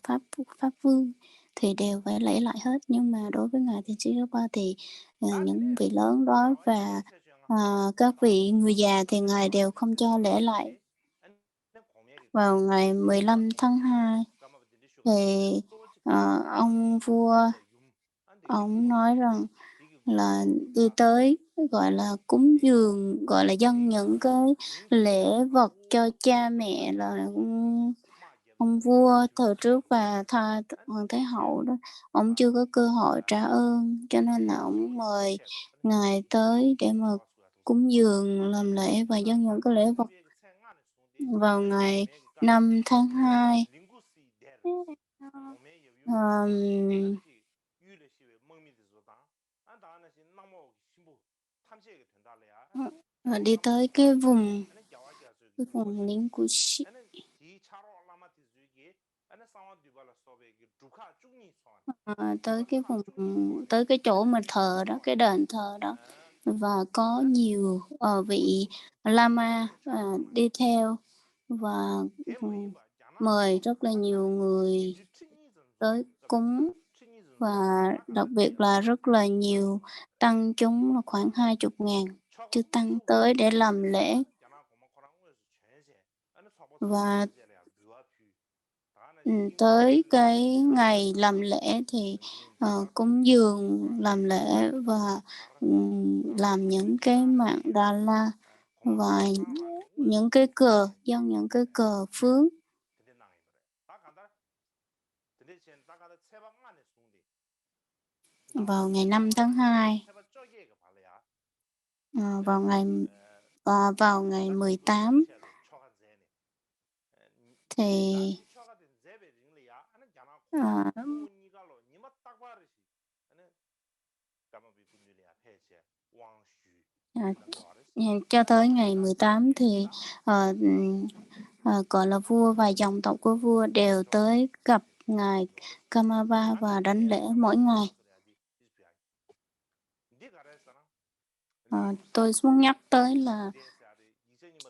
[SPEAKER 2] pháp vương thì đều phải lễ lại hết, nhưng mà đối với ngài Thiền Sư Ba thì những vị lớn đó và các vị người già thì ngài đều không cho lễ lại. Vào ngày 15 tháng 2 thì ông vua ông nói rằng là đi tới gọi là cúng dường, gọi là dâng những cái lễ vật cho cha mẹ, là ông vua thời trước và hoàng thái hậu đó, ông chưa có cơ hội trả ơn, cho nên là ông mời ngài tới để mà cúng dường làm lễ và dâng những cái lễ vật. Vào ngày 5 tháng 2 đi tới cái vùng lính của tới cái chỗ mà thờ đó, cái đền thờ đó, và có nhiều vị lama đi theo, và mời rất là nhiều người tới cúng, và đặc biệt là rất là nhiều tăng chúng, là khoảng 20.000 chư tăng tới để làm lễ. Và tới cái ngày làm lễ thì cúng dường làm lễ và làm những cái mạng Đà La và những cái cờ, dâng những cái cờ phướng. Vào ngày 5 tháng 2 vào ngày 18 thì cho tới ngày 18 thì gọi là vua và dòng tộc của vua đều tới gặp ngài Kamava và đánh lễ mỗi ngày. Tôi muốn nhắc tới là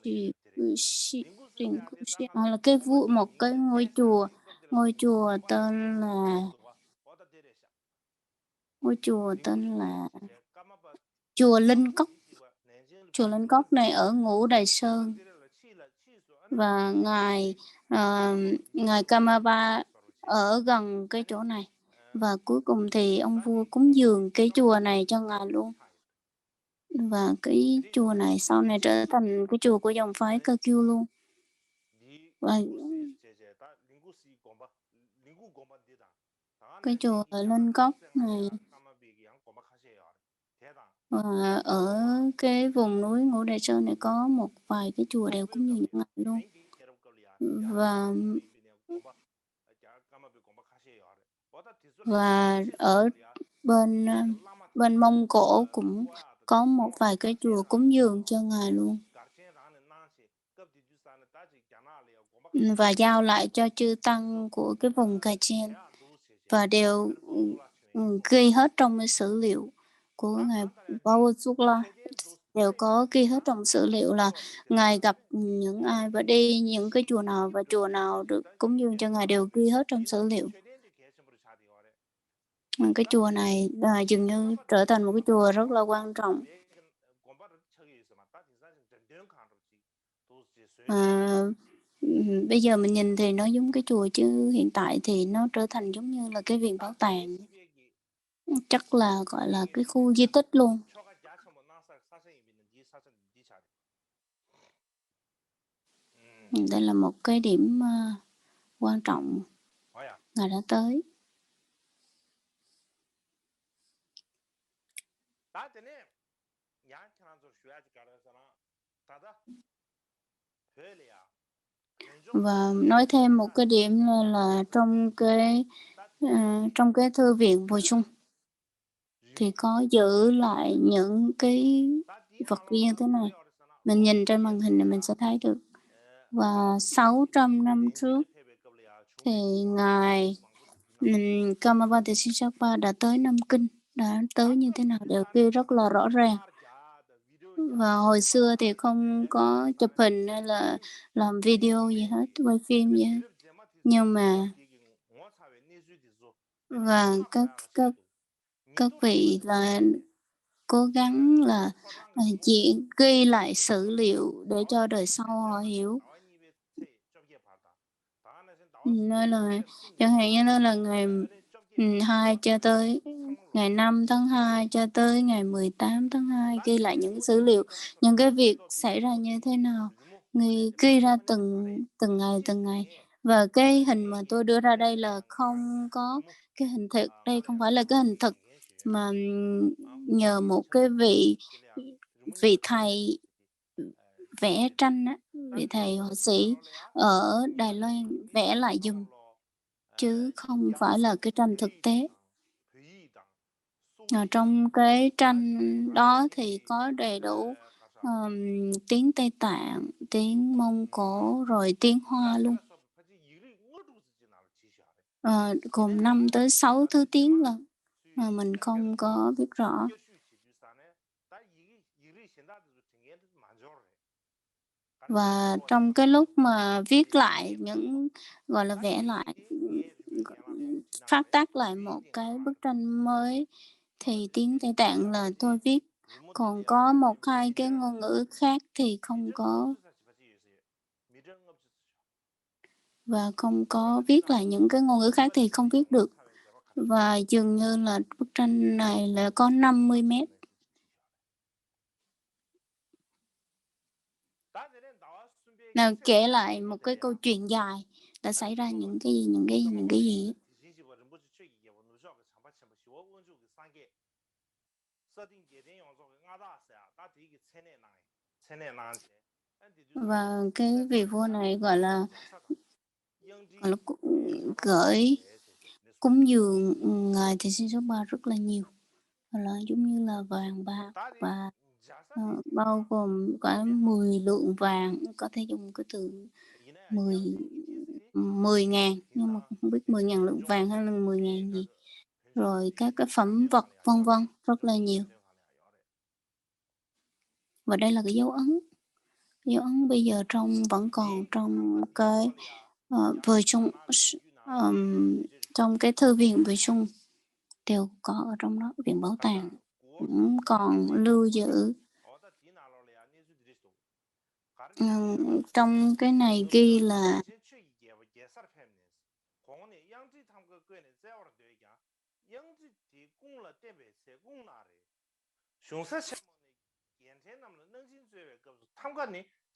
[SPEAKER 2] Trì Xi Trịnh Cú Xi là cái một cái ngôi chùa tên là chùa Linh Cốc. Chùa Linh Cốc này ở Ngũ Đài Sơn, và ngài Kamapa ở gần cái chỗ này, và cuối cùng thì ông vua cúng dường cái chùa này cho ngài luôn, và cái chùa này sau này trở thành cái chùa của dòng phái Cơ Kiêu luôn. Và cái chùa Linh Cốc này, và ở cái vùng núi Ngũ Đài Sơn này có một vài cái chùa đều cúng dường những ngài luôn. Và ở bên bên Mông Cổ cũng có một vài cái chùa cúng dường cho ngài luôn, và giao lại cho chư tăng của cái vùng Kachin, và đều ghi hết trong cái sử liệu của ngài Bawasukla, đều có ghi hết trong sử liệu là ngài gặp những ai và đi những cái chùa nào, và chùa nào được cúng dường cho ngài đều ghi hết trong sử liệu. Cái chùa này dường như trở thành một cái chùa rất là quan trọng. Bây giờ mình nhìn thì nó giống cái chùa, chứ hiện tại thì nó trở thành giống như là cái viện bảo tàng, chắc là gọi là cái khu di tích luôn. Đây là một cái điểm quan trọng ngài đã tới. Và nói thêm một cái điểm là trong cái thư viện Bùi Trung thì có giữ lại những cái vật ghi như thế này. Mình nhìn trên màn hình này mình sẽ thấy được. Và 600 năm trước thì ngài Kamapa Shisapa đã tới Nam Kinh, đã tới như thế nào đều ghi rất là rõ ràng. Và hồi xưa thì không có chụp hình hay là làm video gì hết, quay phim gì hết. Nhưng mà và các vị là cố gắng là chỉ ghi lại sử liệu để cho đời sau họ hiểu. Nên là chẳng hạn như là ngày 2 cho tới ngày 5 tháng 2 cho tới ngày 18 tháng 2 ghi lại những dữ liệu, những cái việc xảy ra như thế nào, ghi ra từng ngày. Và cái hình mà tôi đưa ra đây là không có cái hình thực, đây không phải là cái hình thực, mà nhờ một cái vị thầy vẽ tranh á, vị thầy họa sĩ ở Đài Loan vẽ lại giùm, chứ không phải là cái tranh thực tế. Trong cái tranh đó thì có đầy đủ tiếng Tây Tạng, tiếng Mông Cổ, rồi tiếng Hoa luôn. Gồm 5 tới 6 thứ tiếng lận, mà mình không có biết rõ. Và trong cái lúc mà viết lại những, gọi là vẽ lại, phát tác lại một cái bức tranh mới, thì tiếng Tây Tạng là tôi viết, còn có 1-2 cái ngôn ngữ khác thì không có, và không có viết lại những cái ngôn ngữ khác thì không viết được. Và dường như là bức tranh này là có 50 mét. Nào, kể lại một cái câu chuyện dài đã xảy ra những cái gì. Và cái vị vua này gọi là gửi cúng dường ngài thì sinh số 3 rất là nhiều, là giống như là vàng bạc, và bao gồm cả 10 lượng vàng, có thể dùng cái từ 10.000, nhưng mà không biết 10.000 lượng vàng hay là 10.000 gì, rồi các cái phẩm vật vân vân rất là nhiều. Và đây là cái dấu ấn bây giờ vẫn còn trong cái vừa chung trong cái thư viện vừa chung đều có ở trong đó, viện bảo tàng cũng còn lưu giữ. Trong cái này ghi là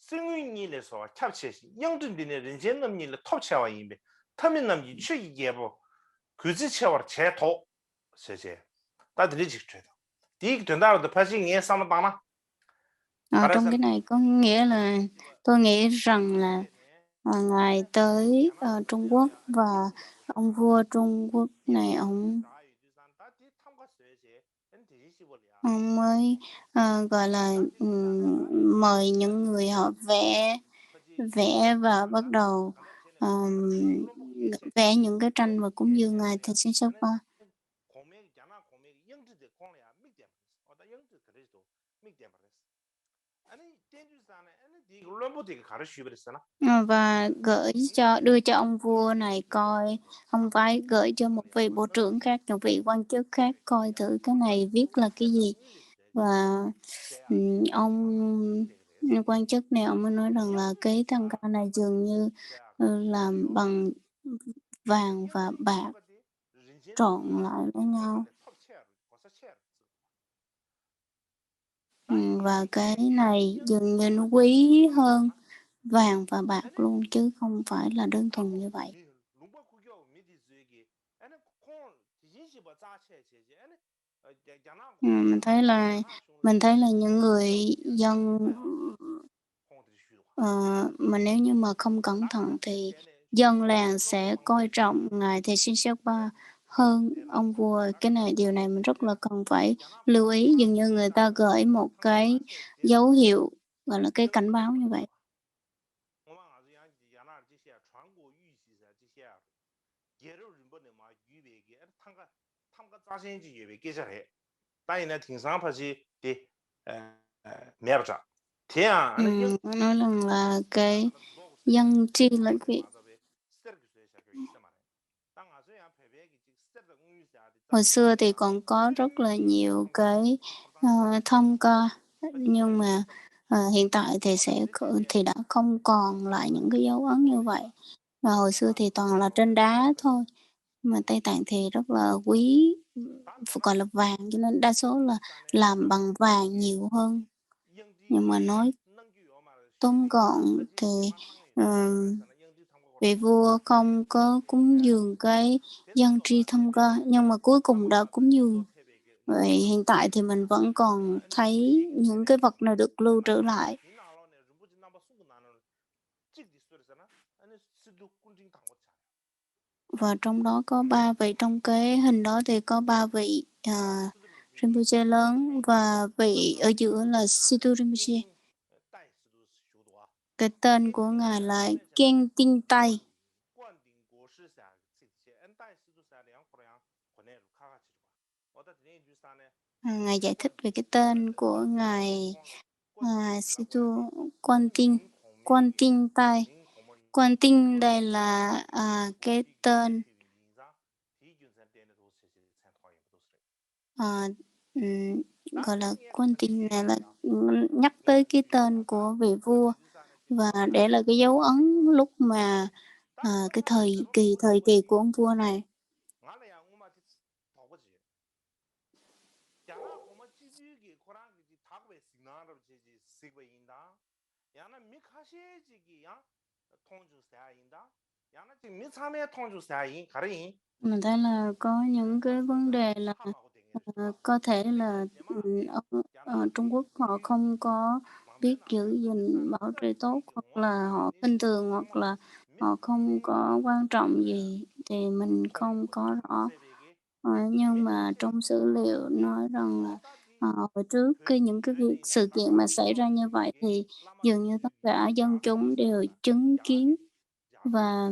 [SPEAKER 1] 승윤이에서 캡치시 영준비네 렌젠남니를 톱체와 임베 터민남이 취이게보 그지체와 제토 세제 다들이 직죄다 디 된다로 파싱에 삼다나
[SPEAKER 2] trong cái này có nghĩa là tôi nghĩ rằng là ngài tới Trung Quốc và ông vua Trung Quốc này ông mới gọi là mời những người họ vẽ và bắt đầu vẽ những cái tranh và cúng dường ngài thì xin sắp qua. Và đưa cho ông vua này coi, ông phải gửi cho một vị bộ trưởng khác, một vị quan chức khác coi thử cái này viết là cái gì. Và ông quan chức này ông mới nói rằng là cái thằng ca này dường như làm bằng vàng và bạc trộn lại với nhau. Và cái này dường như nó quý hơn vàng và bạc luôn chứ không phải là đơn thuần như vậy. Mình thấy là những người dân mà nếu như mà không cẩn thận thì dân làng sẽ coi trọng ngài Thầy Sinh Sapa hơn ông vua. Cái này điều này mình rất là cần phải lưu ý. Dường như người ta gửi một cái dấu hiệu gọi là cái cảnh báo như vậy. Nói rằng là cái dân tri là cái hồi xưa thì còn có rất là nhiều cái thông ca, nhưng mà hiện tại thì đã không còn lại những cái dấu ấn như vậy. Và hồi xưa thì toàn là trên đá thôi, mà Tây Tạng thì rất là quý, gọi là vàng, cho nên đa số là làm bằng vàng nhiều hơn. Nhưng mà nói tóm gọn thì vị vua không có cúng dường cái dân tri thông ca, nhưng mà cuối cùng đã cúng dường. Vậy hiện tại thì mình vẫn còn thấy những cái vật này được lưu trữ lại. Và trong đó có 3 vị, trong cái hình đó thì có 3 vị Rinpoche lớn, và vị ở giữa là Situ Rinpoche. Cái tên của ngài là Kiên Tinh Tây. Ngài giải thích về cái tên của ngài Situ Quan Tinh Tây. Quan Tinh đây là cái tên gọi là Quan Tinh này là nhắc tới cái tên của vị vua, và để là cái dấu ấn lúc mà cái thời kỳ của ông vua này. Mình thấy là có những cái vấn đề là có thể là ở Trung Quốc họ không có biết giữ gìn bảo trì tốt, hoặc là họ khinh thường, hoặc là họ không có quan trọng gì thì mình không có rõ. Nhưng mà trong sử liệu nói rằng là hồi trước những cái sự kiện mà xảy ra như vậy thì dường như tất cả dân chúng đều chứng kiến. Và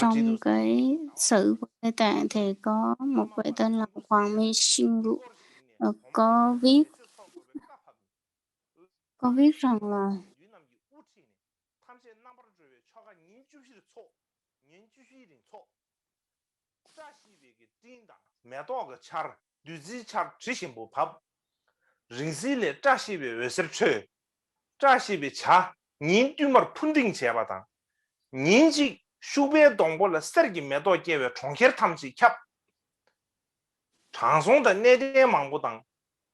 [SPEAKER 2] Trong cái sử của Tây Tạng thì có một vị tên là Hoàng Mi Sinh Vụ có viết rằng là
[SPEAKER 1] 슈베 동보를 쓰기 매도 계획 총결 탐지 캡 장송의 내대 망보당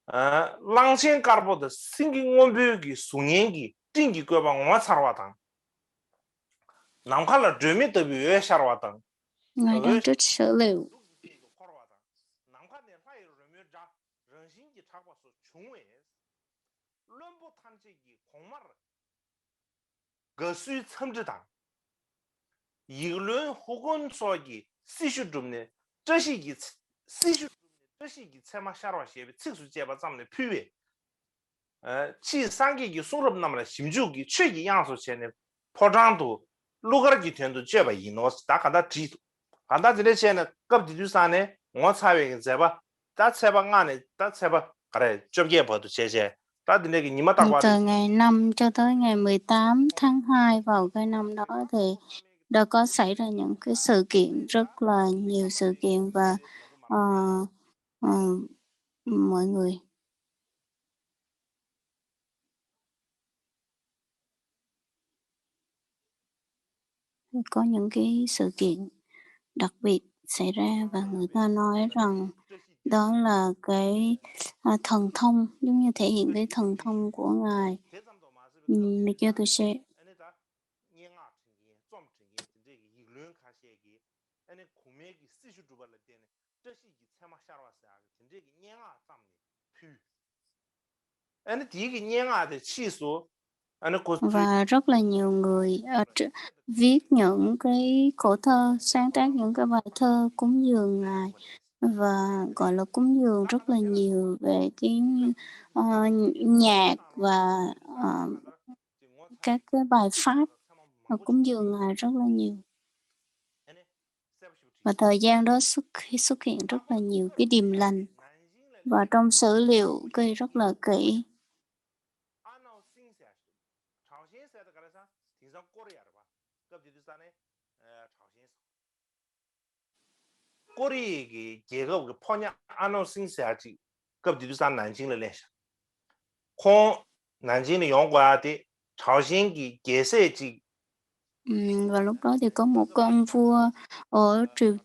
[SPEAKER 1] 랑신 까르보드 생긴 원벽이 수년기 띵기 거방 와사와당 남칼라 드미더 위에 샤와당
[SPEAKER 2] Ngài đang trích sử liệu
[SPEAKER 1] 거수의 첨지당 이론 혹은 속이 시슈 좀네 저시기 시슈 저시기 체마샤로 시에 특수 제바 잠네 피외 치 상기기 소럽 남라 심주기 최기 양소 전에 포장도 로거기 된도 제바 이노스 다가다 지 간다 지레체는 급디주산에 뭐 사회에 제바 다 제바 안에 다 제바 그래 접게 봐도 제제 다들에게 니마 딱 봐.
[SPEAKER 2] từ ngày 5 cho tới ngày 18 tháng 2 vào cái năm đó thì đã có xảy ra những cái sự kiện, rất là nhiều sự kiện, và mọi người có những cái sự kiện đặc biệt xảy ra, và người ta nói rằng đó là cái thần thông, giống như thể hiện cái thần thông của Ngài Nikotose. Và rất là nhiều người viết những cái khổ thơ, sáng tác những cái bài thơ cúng dường Ngài, và gọi là cúng dường rất là nhiều về cái nhạc và các cái bài pháp cúng dường Ngài rất là nhiều. Và thời gian đó xuất hiện rất là nhiều cái điềm lành, và trong sử liệu ghi rất là kỹ.
[SPEAKER 1] 꼬리 개가 포냐 아노싱스야지 급디두산 난징을 내셔 콩 난징의 연구하되朝鲜기 개세지.
[SPEAKER 2] Và lúc đó thì có một ông vua ở Triều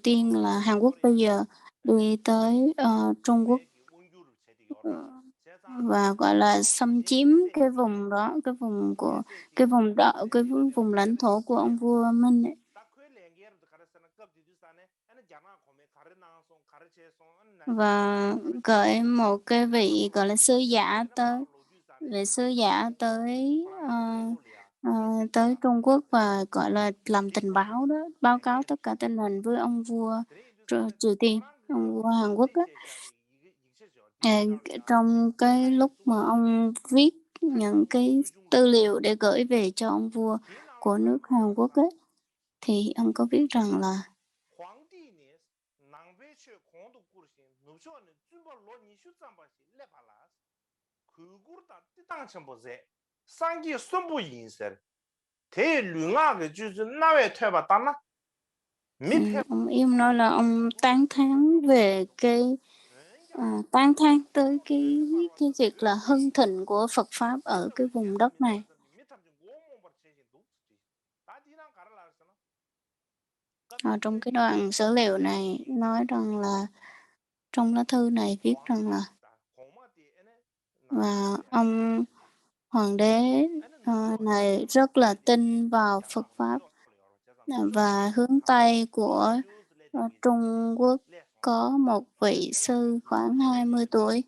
[SPEAKER 2] Tiên là Hàn Quốc bây giờ, đi tới Trung Quốc và gọi là xâm chiếm cái vùng đó, cái vùng lãnh thổ của ông vua Minh ấy. Và gửi một cái vị gọi là sứ giả tới Trung Quốc, và gọi là làm tình báo đó, báo cáo tất cả tình hình với ông vua Triều Tiên, ông vua Hàn Quốc đó. Trong cái lúc mà ông viết những cái tư liệu để gửi về cho ông vua của nước Hàn Quốc ấy, thì ông có viết rằng là ông Im nói là ông tán thán về tán thán tới cái việc là hưng thịnh của Phật pháp ở cái vùng đất này. Trong cái đoạn sử liệu này nói rằng là trong lá thư này viết rằng là và ông hoàng đế này rất là tin vào Phật pháp, và hướng Tây của Trung Quốc có một vị sư khoảng 20 tuổi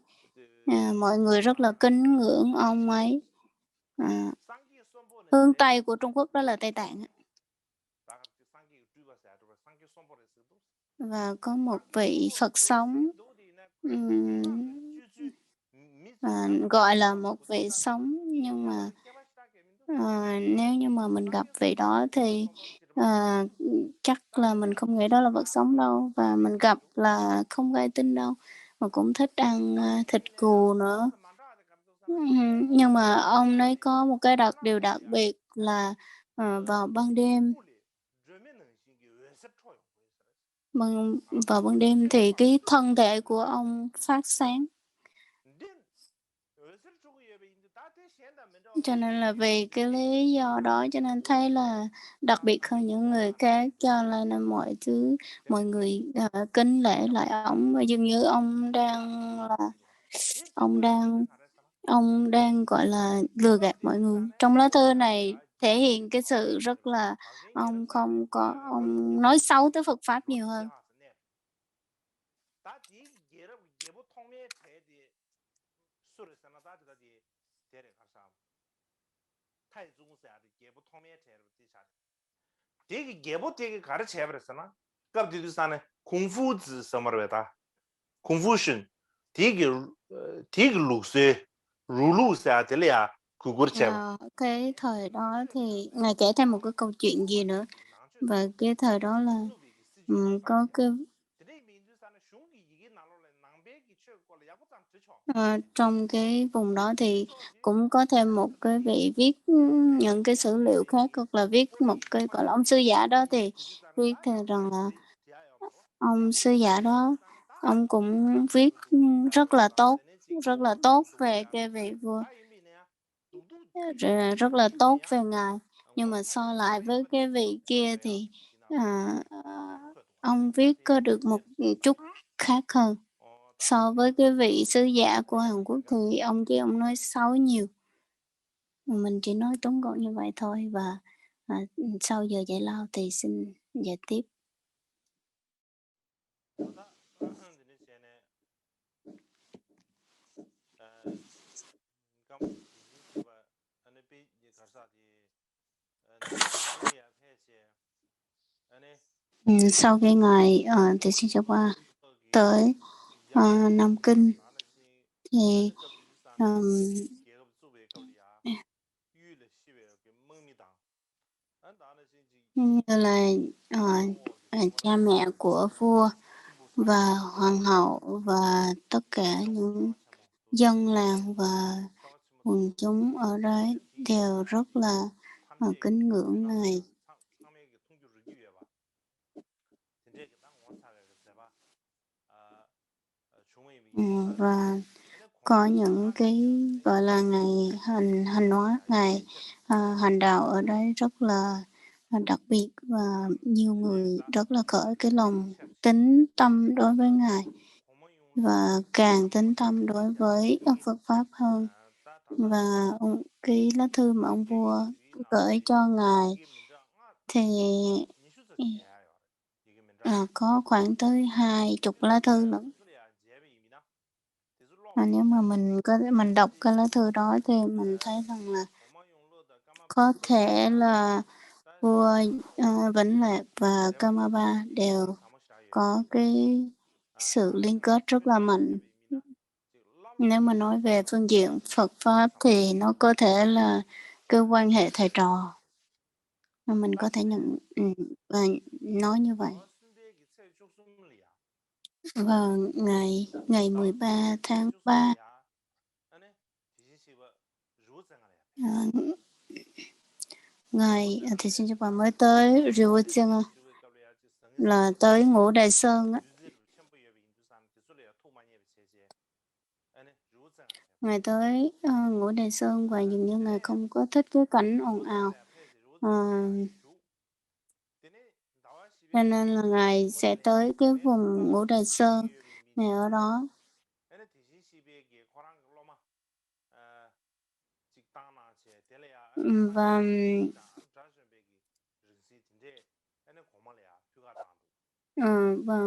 [SPEAKER 2] mọi người rất là kính ngưỡng ông ấy. À, phương Tây của Trung Quốc đó là Tây Tạng á. Và có một vị Phật sống, ừm, gọi là một vị sống, nhưng mà nếu như mà mình gặp vị đó thì ờ, chắc là mình không nghĩ đó là vật sống đâu, và mình gặp là không gai tin đâu, mà cũng thích ăn thịt cừu nữa. Nhưng mà ông ấy có một cái điều đặc biệt là vào ban đêm, bằng vào ban đêm thì cái thân thể của ông phát sáng. Cho nên là vì cái lý do đó cho nên thấy là đặc biệt hơn những người khác, cho nên là mọi người kính lễ lại ổng, và dường như ông đang ông đang gọi là lừa gạt mọi người. Trong lá thư này thể hiện cái sự rất là ông nói xấu tới Phật pháp nhiều hơn.
[SPEAKER 1] 되게 계보 되게 가르쳐 버렸잖아. 갑자기 산에 공부지 서머르다. 공부신 되게 룩세 룰루사 들이야 그거 쳐.
[SPEAKER 2] Cái thời đó thì Ngài kể thêm một cái câu chuyện gì nữa, và cái thời đó là có cái trong cái vùng đó thì cũng có thêm một cái vị viết những cái sử liệu khác, hoặc là viết một cái gọi là ông sư giả đó thì viết thêm rằng là ông sư giả đó, ông cũng viết rất là tốt về cái vị vua, rất là tốt về ngài, nhưng mà so lại với cái vị kia thì à, ông viết có được một chút khác hơn. So với cái vị sứ giả của Hàn Quốc thì ông nói xấu nhiều. Mình chỉ nói tóm gọn như vậy thôi, và sau giờ giải lao thì xin giải tiếp. Sau khi ngài từ Singapore tới Nam Kinh thì như là cha mẹ của vua và hoàng hậu và tất cả những dân làng và quần chúng ở đấy đều rất là kính ngưỡng ngài. Và có những cái gọi là ngày hành hóa, ngày hành đạo ở đấy rất là đặc biệt, và nhiều người rất là khởi cái lòng tín tâm đối với ngài, và càng tín tâm đối với Phật pháp hơn. Và cái lá thư mà ông vua gửi cho ngài thì có khoảng tới 20 lá thư lận. Nếu mà mình đọc cái lá thư đó thì mình thấy rằng là có thể là vua Vĩnh Lạc và Kamaba đều có cái sự liên kết rất là mạnh. Nếu mà nói về phương diện Phật pháp thì nó có thể là cái quan hệ thầy trò, mà mình có thể và nói như vậy. Vào ngày 13 tháng 3, ngài thì xin chào bạn mới tới Rượu Chân, là tới Ngũ Đại Sơn á. Ngài tới Ngũ Đại Sơn và dường như ngài không có thích cái cảnh ồn ào, cho nên là ngài sẽ tới cái vùng Ngũ Đại Sơn, ngài ở đó. Và và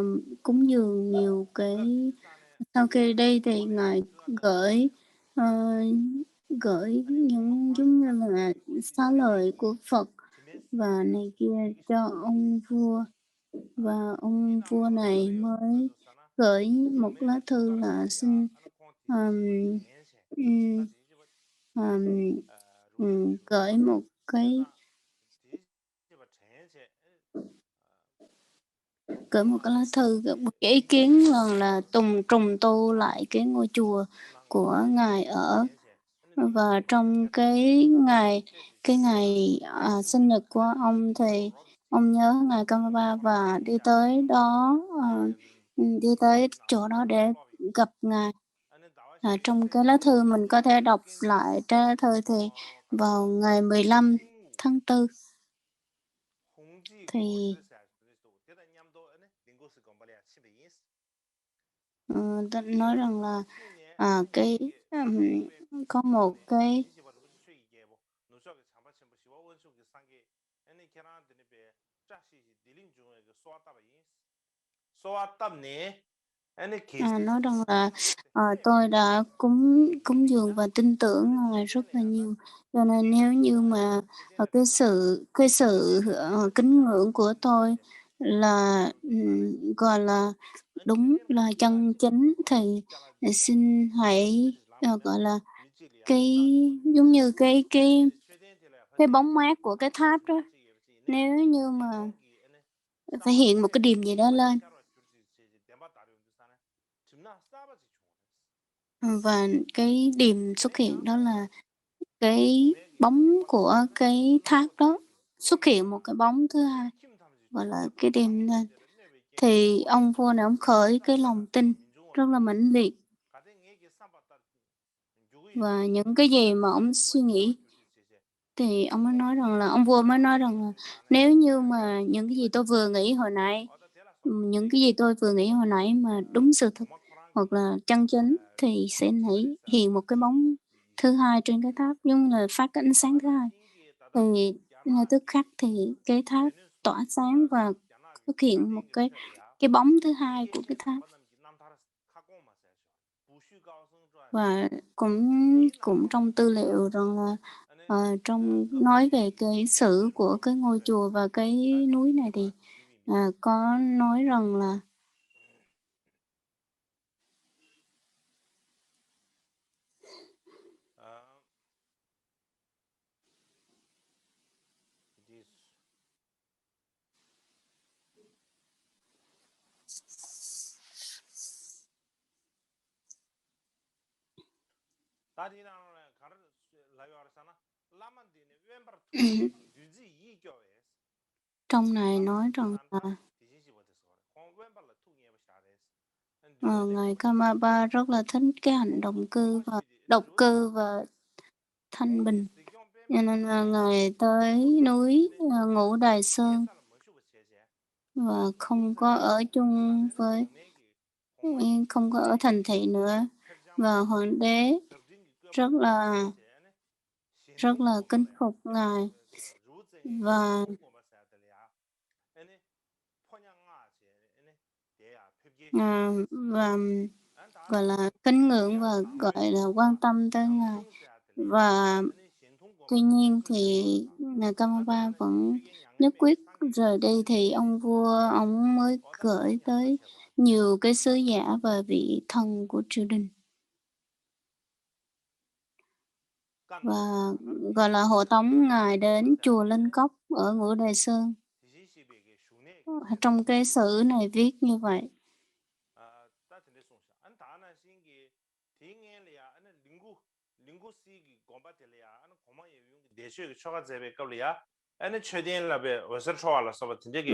[SPEAKER 2] cúng dường nhiều cái Sau khi đi thì Ngài gửi, ờ, gửi những giống như là xá lời của Phật và này kia cho ông vua, và ông vua này mới gửi một lá thư là xin, ờm, ừm, ờm, gửi một cái lá thư, một cái ý kiến là trùng tu lại cái ngôi chùa của Ngài ở. Và trong cái ngày sinh nhật của ông thì ông nhớ Ngài Kamapa và đi tới đó, đi tới chỗ đó để gặp Ngài. Trong cái lá thư mình có thể đọc lại cái lá thư thì vào ngày 15 tháng 4 thì ta nói rằng là cái có một cái nói rằng là tôi đã cúng cúng dường và tin tưởng Ngài rất là nhiều, cho nên nếu như mà cái sự kính ngưỡng của tôi là gọi là đúng là chân chính thì xin hãy gọi là cái giống như cái bóng mát của cái tháp đó, nếu như mà thể hiện một cái điểm gì đó lên. Và cái điểm xuất hiện đó là cái bóng của cái tháp đó, xuất hiện một cái bóng thứ hai, gọi là cái điểm lên. Thì ông vua này ông khởi cái lòng tin rất là mãnh liệt, và những cái gì mà ông suy nghĩ thì ông mới nói rằng là ông vua mới nói rằng là nếu như mà những cái gì tôi vừa nghĩ hồi nãy, những cái gì tôi vừa nghĩ hồi nãy mà đúng sự thật hoặc là chân chính thì sẽ nảy hiện một cái bóng thứ hai trên cái tháp, giống như là phát cái ánh sáng thứ hai. Thì ngay tức khắc thì cái tháp tỏa sáng và xuất hiện một cái bóng thứ hai của cái tháp. Và cũng cũng trong tư liệu rằng là trong nói về cái sử của cái ngôi chùa và cái núi này thì có nói rằng là trong này nói rằng là ngài Kamapa rất là thích cái hành động cư và độc cư và thanh bình, cho nên là ngài tới núi Ngũ Đài Sơn và không có ở chung với, không có ở thành thị nữa, và hoàng đế rất là kính phục ngài và và gọi là kính ngưỡng và gọi là quan tâm tới ngài. Và tuy nhiên thì ngài Kamapa vẫn nhất quyết rời đi, thì ông vua ông mới gửi tới nhiều cái sứ giả và vị thần của triều đình và gọi là hộ tống ngài đến chùa Linh Cốc ở Ngũ Đài Sơn. Trong cái sử này viết như vậy.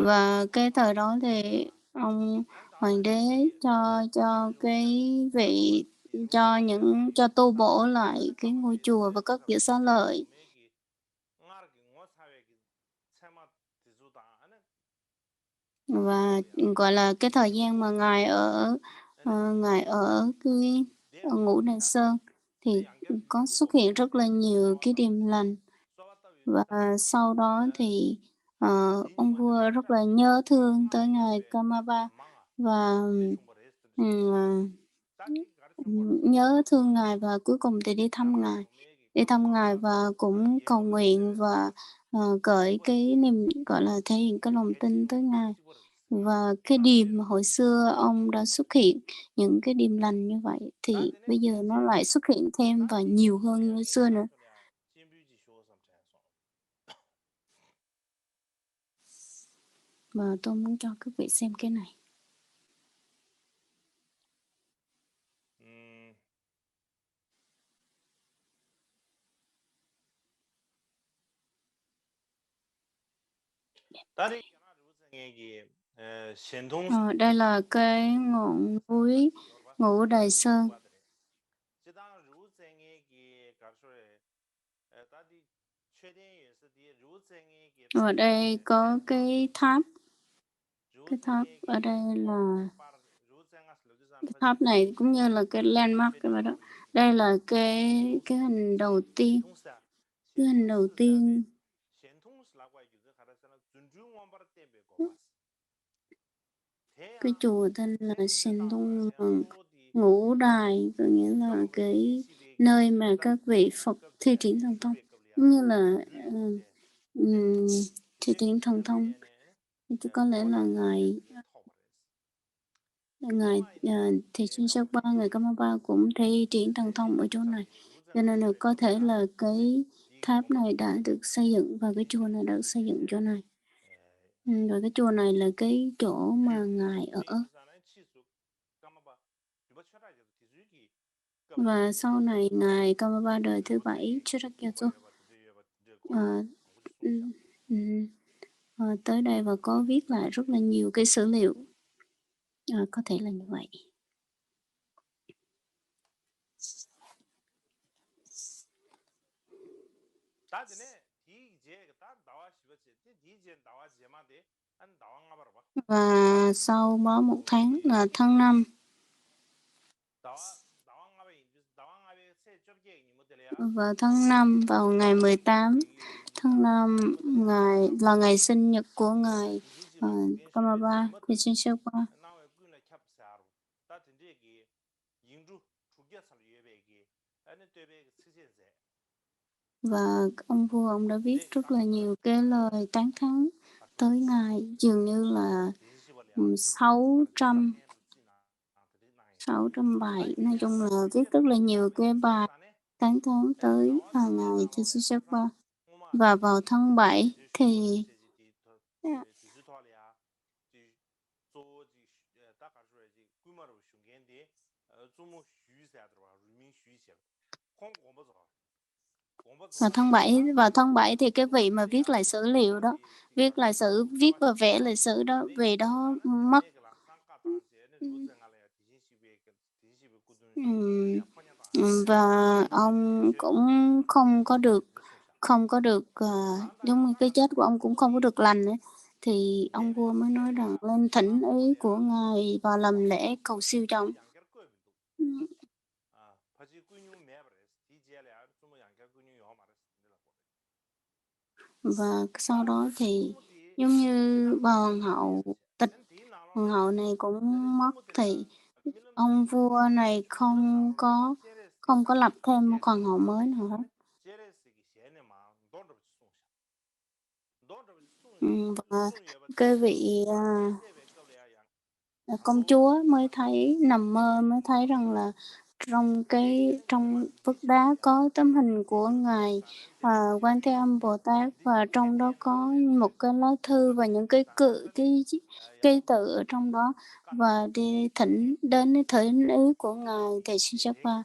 [SPEAKER 2] Và cái thời đó thì ông hoàng đế cho cái vị cho tu bổ lại cái ngôi chùa và cất giữ xá lợi. Và gọi là cái thời gian mà ngài ở cái ở Ngũ Đài Sơn thì có xuất hiện rất là nhiều cái điềm lành, và sau đó thì ông vua rất là nhớ thương tới ngài Kamapa và ừm, nhớ thương Ngài và cuối cùng thì đi thăm Ngài. Đi thăm Ngài và cũng cầu nguyện và, gửi cái niềm, gọi là, thể hiện cái lòng tin tới Ngài. Và cái điềm mà hồi xưa ông đã xuất hiện, những cái điềm lành như vậy thì bây giờ nó lại xuất hiện thêm và nhiều hơn như hồi xưa nữa. Và tôi muốn cho các vị xem cái này. Đây là cái ngọn núi Ngũ Đài Sơn. Ở đây có cái tháp ở đây là cái tháp này cũng như là cái landmark vậy đó. Đây là cái hình đầu tiên, cái hình đầu tiên. Cái chùa tên là Sen Thung Ngũ Đài, có nghĩa là cái nơi mà các vị Phật thi triển thần thông, cũng như là um, thi triển thần thông. Thì có lẽ là ngài thì chuyên sắc ba, ngài Kamapa cũng thi triển thần thông ở chỗ này, cho nên là có thể là cái tháp này đã được xây dựng và cái chùa này đã được xây dựng chỗ này. Rồi cái chùa này là cái chỗ mà ngài ở. Và sau này ngài Kamapa đời thứ 7 Chirakyasu tới đây và có viết lại rất là nhiều cái sử liệu. Có thể là như vậy. Và sau đó một tháng là tháng 5. Và tháng 5 vào ngày 18 tháng 5 là ngày sinh nhật của ngài Kamapa Techen Sherpa. Và ông vua ông đã viết rất là nhiều cái lời tán thán tới ngài, dường như là 600 bài, nói chung là viết rất là nhiều cái bài tán thán tới ngài Techen Sherpa. Và vào tháng 7 thì vào tháng 7 thì cái vị mà viết lại sử liệu đó, viết và vẽ lại sử đó, vị đó mất. Và ông cũng không có được giống như cái chết của ông cũng không có được lành ấy. Thì ông vua mới nói rằng lên thỉnh ý của ngài và làm lễ cầu siêu cho ông. Và sau đó thì giống như bà hoàng hậu này cũng mất, thì ông vua này không có lập thêm một hoàng hậu mới nào hết. Và cái vị công chúa mới thấy, nằm mơ mới thấy rằng là trong vách đá có tấm hình của ngài Quan Thế Âm Bồ Tát, và trong đó có một cái lá thư và những cái cây tự ở trong đó, và đi đến thỉnh ý của ngài Thầy Shinchapa.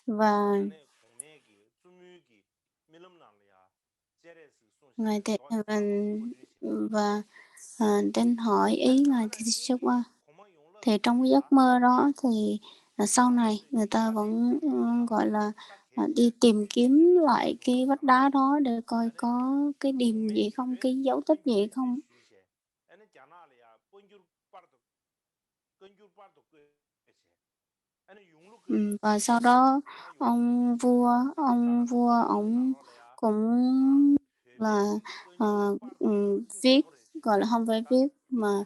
[SPEAKER 2] Và ngài Thầy và đến hỏi ý ngài Thầy Shinchapa. Thì trong cái giấc mơ đó thì sau này người ta vẫn gọi là đi tìm kiếm lại cái vách đá đó để coi có cái điểm gì không, cái dấu tích gì không. Và sau đó ông vua ổng cũng là viết, gọi là không phải viết mà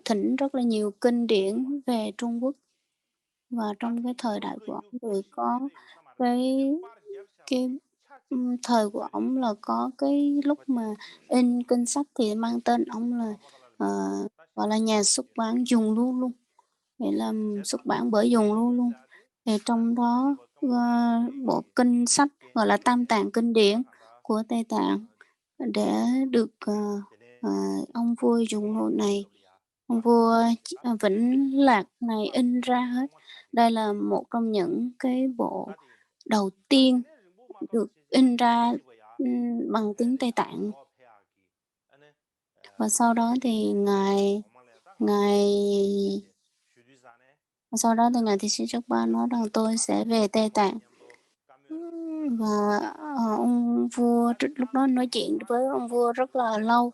[SPEAKER 2] thỉnh rất là nhiều kinh điển về Trung Quốc. và trong cái thời đại của ông thì có cái cái, thời của ổng là có cái lúc mà in kinh sách thì mang tên ổng là, ờ, gọi là, nhà xuất bản Dùng Lu luôn, nghĩa là xuất bản bởi Dùng Lu luôn. Thì trong đó, bộ kinh sách gọi là Tam Tạng Kinh Điển của Tây Tạng đã được, ờ, ông vua Dùng Lu này, ông vua Vĩnh Lạc này in ra hết. Đây là một trong những cái bộ đầu tiên được in ra, bằng tiếng Tây Tạng. Và ngài sau đó thì ngài Thị Sĩ Trúc Ba nói rằng tôi sẽ về Tây Tạng. Và, ông vua lúc đó nói chuyện với ông vua rất là lâu.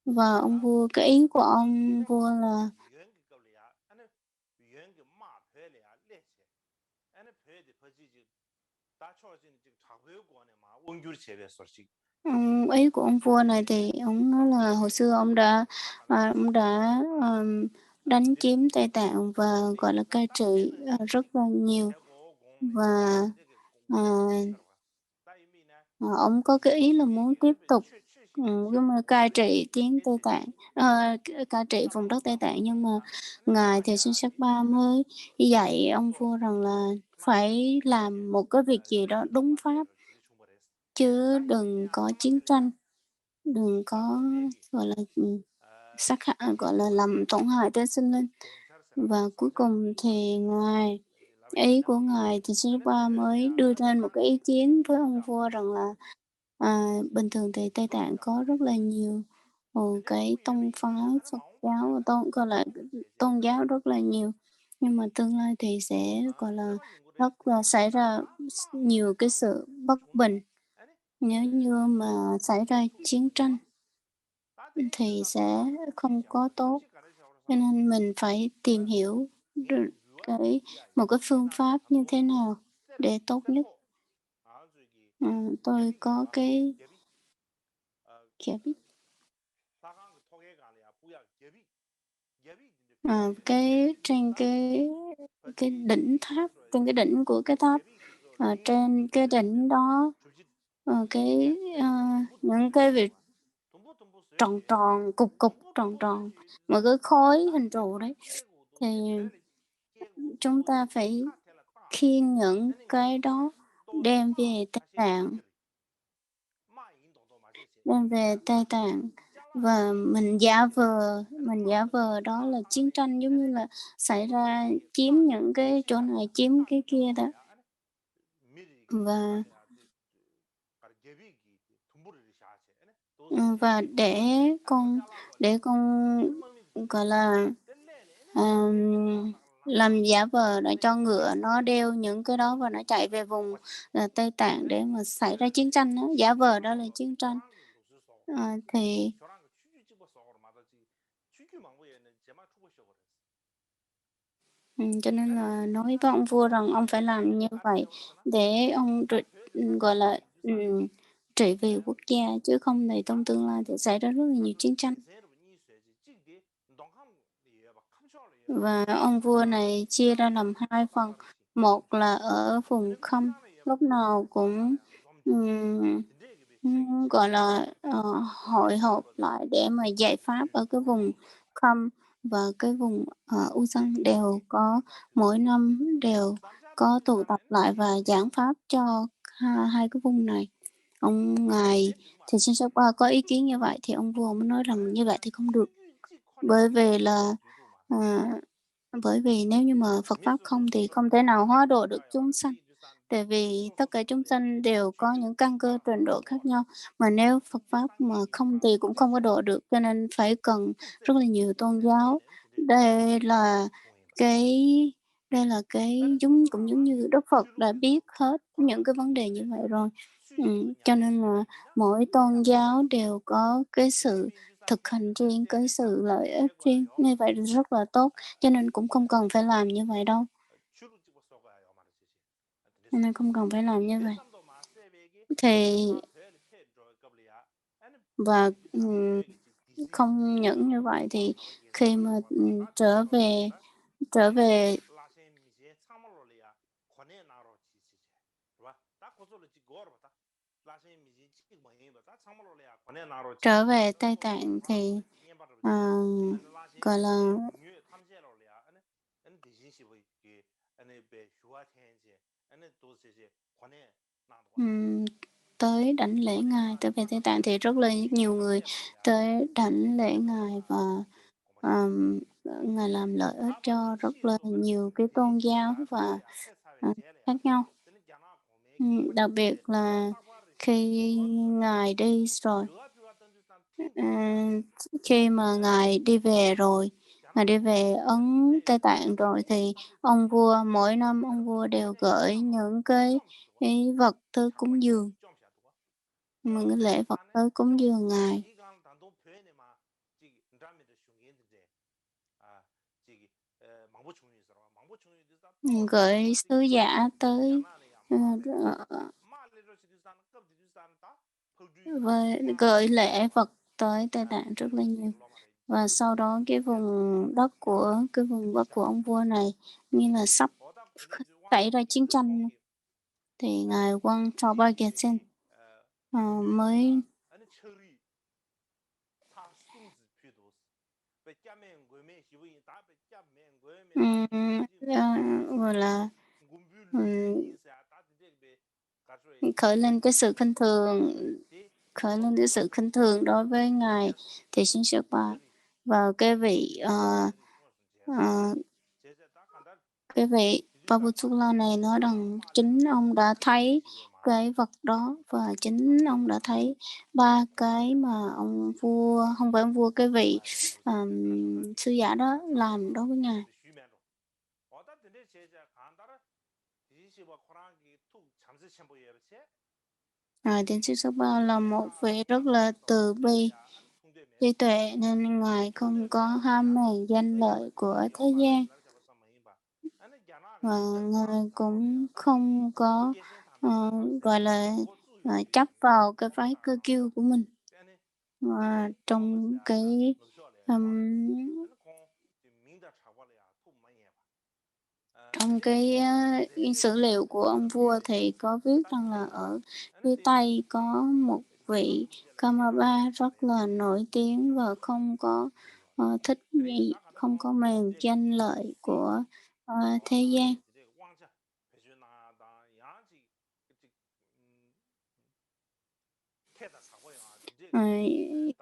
[SPEAKER 2] Và ông vua cái ý của ông vua là ý của ông vua này thì ông nói là hồi xưa ông đã, đánh chiếm Tây Tạng và, gọi là, cai trị, rất là nhiều. Và, ờ, ông có cái ý là muốn tiếp tục, giống như cai trị tiếng Tây Tạng, cai trị vùng đất Tây Tạng, nhưng mà ngài Thiều Sinh Sắc Ba mới dạy ông vua rằng là phải làm một cái việc gì đó đúng pháp, chứ đừng có chiến tranh, đừng có, gọi là, gọi là, làm tổn hại tới sinh linh. Và cuối cùng thì ý của ngài thì Ba mới đưa ra một cái ý kiến với ông vua rằng là, bình thường thì Tây Tạng có rất là nhiều, cái tông phái Phật giáo, gọi là, tôn giáo rất là nhiều, nhưng mà tương lai thì sẽ, gọi là, rất là xảy ra nhiều cái sự bất bình. Nếu như mà xảy ra chiến tranh thì sẽ không có tốt, cho nên mình phải tìm hiểu được một cái phương pháp như thế nào để tốt nhất. Tôi có cái kiểu biết, trên cái đỉnh tháp, trên cái đỉnh của cái tháp, trên cái đỉnh đó, những cái việc tròn tròn, cục cục, tròn tròn, một cái khối hình trụ đấy, thì chúng ta phải khiêng những cái đó đem về Tây Tạng, và mình giả vờ đó là chiến tranh, giống như là xảy ra chiếm những cái chỗ này, chiếm cái kia đó. Và, và để con, gọi là, làm giả vờ để cho ngựa nó đeo những cái đó và nó chạy về vùng, Tây Tạng để mà xảy ra chiến tranh á, giả vờ đó là chiến tranh. Thì cho nên là nói với ông vua rằng ông phải làm như vậy để ông gọi là, trị vì quốc gia, chứ không thì trong tương lai thì xảy ra rất là nhiều chiến tranh. Và ông vua này chia ra làm hai phần, một là ở vùng Khâm, lúc nào cũng, gọi là, hội họp lại để mà dạy Pháp ở cái vùng Khâm và cái vùng, Usan đều có mỗi năm đều có tụ tập lại và giảng Pháp cho hai cái vùng này. Ngài thì Ba có ý kiến như vậy thì ông vua mới nói rằng như vậy thì không được, bởi vì là, à, bởi vì nếu như mà Phật Pháp không thì không thể nào hóa độ được chúng sanh. Tại vì tất cả chúng sanh đều có những căn cơ trình độ khác nhau, mà nếu Phật Pháp mà không thì cũng không có độ được, cho nên phải cần rất là nhiều tôn giáo. Đây là cái cũng giống như Đức Phật đã biết hết những cái vấn đề như vậy rồi. Cho nên là mỗi tôn giáo đều có cái sự thực hành riêng, cái sự lợi ích riêng, như vậy rất là tốt, cho nên cũng không cần phải làm như vậy đâu. Cho nên không cần phải làm như vậy. Thì và, không những như vậy thì khi mà, trở về Trở về Tây Tạng thì gọi là tới đảnh lễ Ngài. Trở về Tây Tạng thì rất là nhiều người tới đảnh lễ Ngài và Ngài làm lợi ích cho rất là nhiều cái tôn giáo và khác nhau. Đặc biệt là khi Ngài đi rồi, khi mà Ngài đi về rồi, Ngài đi về Tây Tạng rồi thì ông vua, mỗi năm ông vua đều gửi những cái vật tư cúng dường, những cái lễ vật tới cúng dường Ngài. Gửi sứ giả tới với gửi lễ vật tới Tây Tạng rất là nhiều. Và sau đó cái vùng đất của ông vua này như là sắp xảy ra chiến tranh thì ngài Wang Chao-ba-gyat-sin mới gọi là khởi lên cái sự khinh thường đối với ngài Thị Sinh Sước Ba và cái vị Paputula này nói rằng chính ông đã thấy cái vật đó và chính ông đã thấy ba cái mà ông vua, không phải ông vua, cái vị sứ giả đó làm đối với ngài. Tiến sĩ số 3 là một vị rất là từ bi, trí tuệ nên ngài không có ham mê danh lợi của thế gian và ngài cũng không có gọi là chấp vào cái phái cơ kiêu của mình. Trong cái sử liệu của ông vua thì có viết rằng là ở phía Tây có một vị Kamaba rất là nổi tiếng và không có thích gì, không có màng danh lợi của thế gian.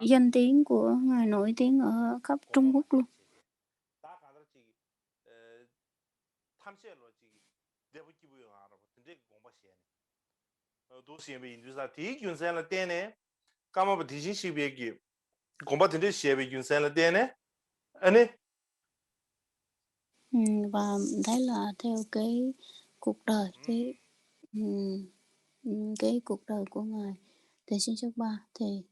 [SPEAKER 2] Danh tiếng của ngài nổi tiếng ở khắp Trung Quốc luôn. Và thấy là theo cái cuộc đời, cái cuộc đời của ngài Thị Sinh Sước Ba thì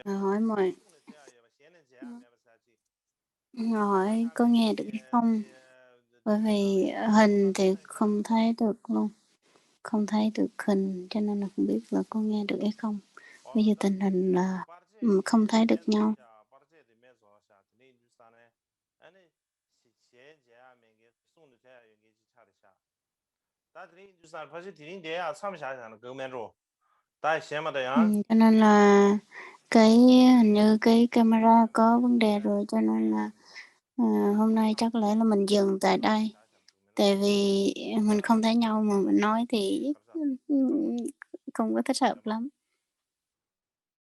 [SPEAKER 2] hỏi mọi hỏi có nghe được hay không, bởi vì hình thì không thấy được luôn, không thấy được hình cho nên là không biết là có nghe được hay không. Bây giờ tình hình là không thấy được nhau. Cho nên là hình như cái camera có vấn đề rồi, cho nên là hôm nay chắc lẽ là mình dừng tại đây, tại vì mình không thấy nhau mà mình nói thì không có thích hợp lắm.